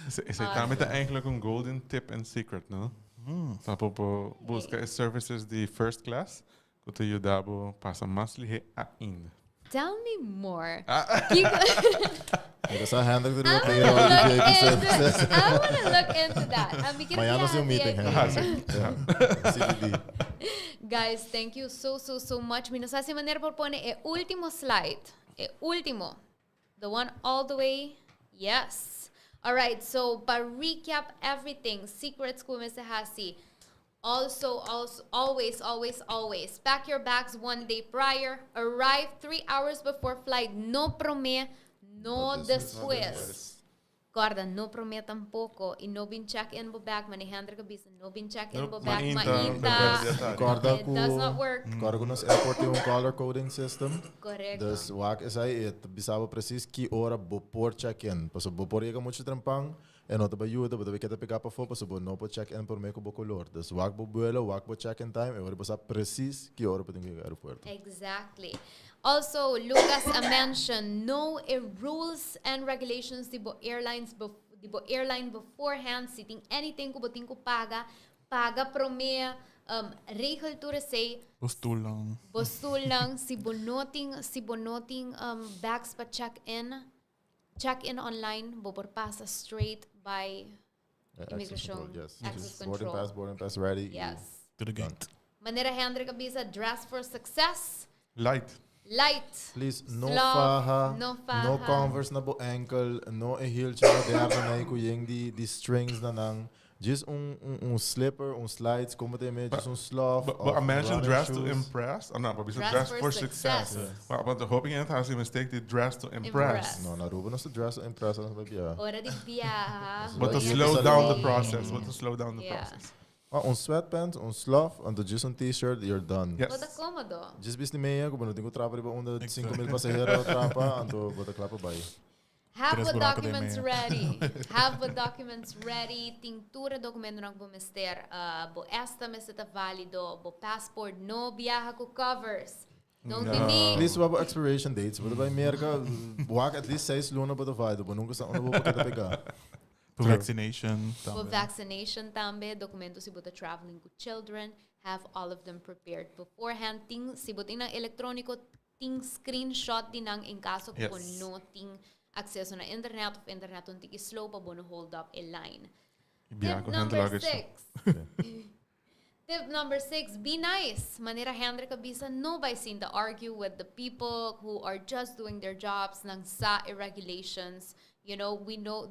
Ze está met eigenlijk een golden tip and secret, no? Sapo po busca services de first class, que te ayudabo pasa más lige ainda. Tell me more. Dat is een handig te doen. I want to look into that. Maar ja, dat is een meeting. CBD. Guys, thank you so much. Nos hace manera por poner el último slide. El último. The one all the way. Yes. All right. So, para recap everything, secrets como se hasi. Also, always pack your bags 1 day prior. Arrive 3 hours before flight. No prome, no después. Guarda, no promete tampoco. Y no bin check-in bo bag, manejando ka bisa. No bin check-in bo bag, mainta. Guarda It does not work. Guarda com nosso airport tem color coding system. Correcto. Dus wak is aí, bisaba precies que hora bopor check-in. Paso bopor chega muito trampang, e não te ajuda, você vai querer pegar para fora, paso não pode check-in por meio com o color. Dus wak bo vuelo, wak bo check-in time, e agora você precis que hora para chegar ao aeroporto. Exactly. Also, Lucas mentioned no rules and regulations di bo airline beforehand, sitting anything ko boting ko paga prome regel to say Postul lang. bostul lang si bonoting bags pa check in check-in online, bopor pasa straight by immigration. Access control. Boarding pass ready. Yes. To the gate. Manera Hendrik Abisa, dress for success. Light. Please, no Slow, faja, no no faja. Converse na bo ankle, no heeltje na derde na ko yung die strings na nang. Just slipper, slides, kom meteen met just slough. But imagine dress to impress. Oh, no, but we said dress for success. Yes. But the hoping and has a mistake the dress to impress. No, Ruben is to dress to impress. Already biyaha. But to Yeah. slow down the process. But to slow down the Yeah. process. On sweatpants, on slough, and just on t-shirt, you're done. Yes. Bota cómodo. Just bis ni meia, kung não trapa riba onder 5,000 passageros trapa, anto bota klapa bay. Have Tres the buraco de documents meia. ready. Have the documents ready. Tintura documento nang bumister. Bo esta meseta válido. Bo passport no biyaha ko covers. Don't tini. Please wabo expiration dates. Bota bay merka, wak at least 6 luna bota vaido. Bo nunca sa ono bo kita pega. For vaccination. For tambe. vaccination tambe. Documento si bota traveling with children. Have all of them prepared beforehand. Ting si bota ng elektroniko. Ting screenshot din ang in kaso Yes. kung no ting acceso na internet of internet un tiki slow pa bono hold up a line. Bianco Tip hand number luggage. 6. Tip number 6, be nice. Manera Hendrik Abisa, no by sin to argue with the people who are just doing their jobs nang sa irregulations. You know,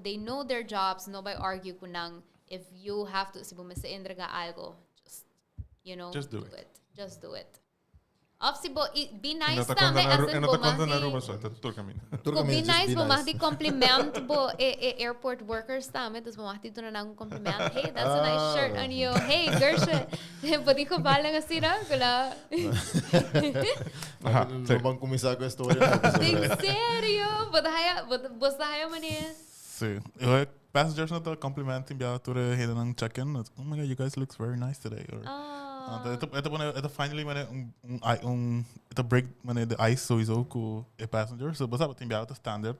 they know their jobs, no by argue kunang if you have to, si bumisa indraga algo, just do it. Just do it. Of si be nice En tame, as in dat komt naar bumahdi. Aruba zo, dat tour kami. Kung be nice, bumahdi compliment bo airport workers tame, tapos bumahdi doon na ng compliment. Hey, that's a nice shirt on you. Hey, Gersha. Pwede ko bala nga sila. Kula. Lubang kumisa ko story. Ding serio? Basta haya man eh. Sí. Passengers na to complimenting biya to the hidden ng check-in. Oh my god, you guys look very nice today. Or, ito finally ito break the ice sowieso ko passenger. So basta batin biya ito standard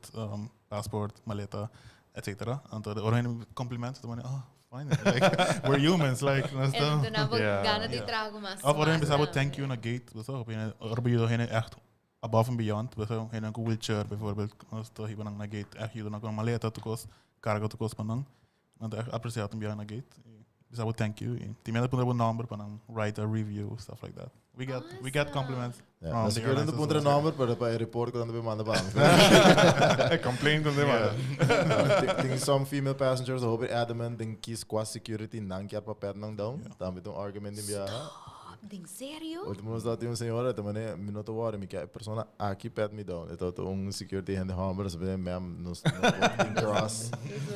passport, maleta, etc. Anto the orang compliment ito fine. Like we're humans like Ito na gana di trago mas. Of orang bisa thank you na gate. Basta orbe yo hene echt above and beyond. Basta hene ko wheelchair bijvoorbeeld. Sto hiba nang na gate. Echt yo na ko maleta tukos, carga tukos panang. Nanto echt appreciate biya na gate. Bisa thank you. Timela punta number panang write a review stuff like that. We get compliments. Mas ik wil in de punta number para pa report ko na be manda ba. Complain kon de Think some female passengers hope adamant ding kies qua security nang kiat pa pet nang down. Tama itong argument din biya. Ding serio? Ultimos dati yung senhora, também minuto hora, me quer persona aqui pet me down. Então security hand hammer, sabe, ma'am, nos cross.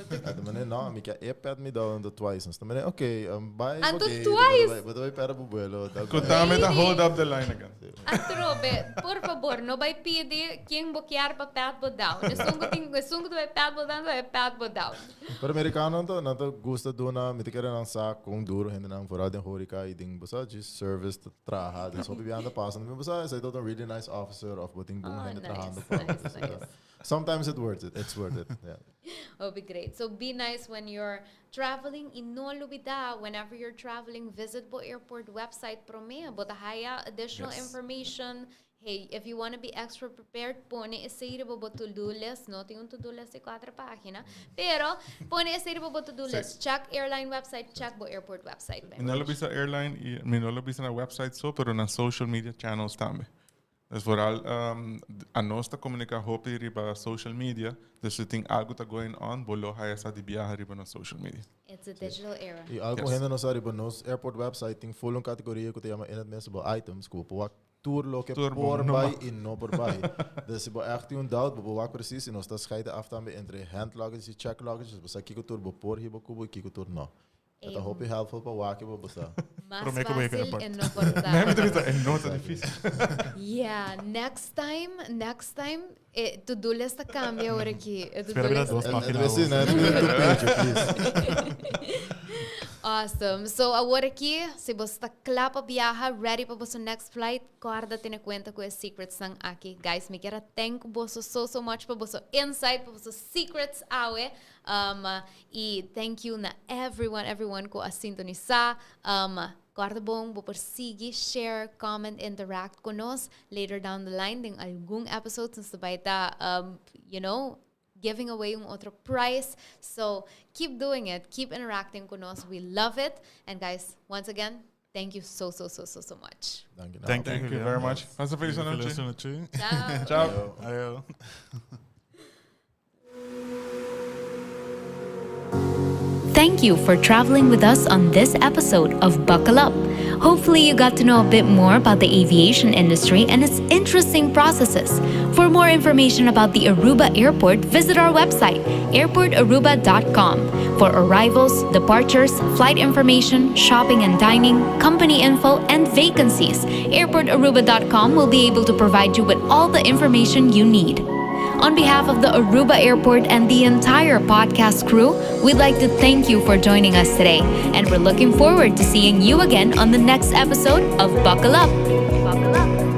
Também não, me quer pet me down the twice. Também okay, bye. Anto twice. But vai para bubuelo. Contame to hold up the line again. Atrobe, por favor, no vai pedir quem boquear para pet bo down. Sungo do pet bo down, vai pet bo down. Pero americano to, nato gusta do na, me quer nang sa kung duro hindi nang vooral den horika iding basa just service to traha. Dus hope you aan de pas. En basa, say dat een really nice officer of buting boom hindi trahan de Sometimes it's worth it. It's worth it. Yeah. Oh, be great. So be nice when you're traveling. Inolubida, whenever you're traveling, visit Bo Airport website Promea. Botahaya additional information. Hey, if you want to be extra prepared, pone ese bo to-do list. No, tingo to-do list 4 página. Pero pone ese bo to-do list. Check airline website, check Bo Airport website. Minolo bisa airline, minolo bisa na website so, pero na social media channels tambe. Dus vooral a nós está comunicar hope riba social media. Dus we think algo está going on, bolo haya sa di biyaha riba na social media. It's a digital era. E algo ainda não sabe, nos airport website tem full categoria que te chama in het mensen bij items, que po tour loke por bij in no por bij. Dus bo echt een doubt, bo wat precies en ons dat scheiden af dan entre hand luggage en check luggage, dus sa kiko tour bo por hibo kubo kiko tour no. Dat hoop je helpful pa wake bo basta. Mas fácil en no portar. Nee, maar het is nooit difícil. Yeah, next time, to-do list cambia ahora aquí. Espera ver las dos páginas. Awesome. So, agora aqui, se você está claro para viajar, ready para o next flight, guarda, tenha conta com os secrets ng aqui. Guys, me quero thank você so much para o insight, para os secrets awe. E thank you na everyone ko a sintonizar. Guarda bom, vou perseguir, share, comment, interact con nos later down the line. Tem algum episode sa baita, giving away yung otro prize. So, keep doing it. Keep interacting con us. We love it. And guys, once again, thank you so much. Thank you very much. Pasa feliz noche. Ciao. Ciao. Ayo. Thank you for traveling with us on this episode of Buckle Up. Hopefully you got to know a bit more about the aviation industry and its interesting processes. For more information about the Aruba Airport, visit our website, airportaruba.com, for arrivals, departures, flight information, shopping and dining, company info, and vacancies. Airportaruba.com will be able to provide you with all the information you need. On behalf of the Aruba Airport and the entire podcast crew, we'd like to thank you for joining us today, and we're looking forward to seeing you again on the next episode of Buckle Up. Buckle Up.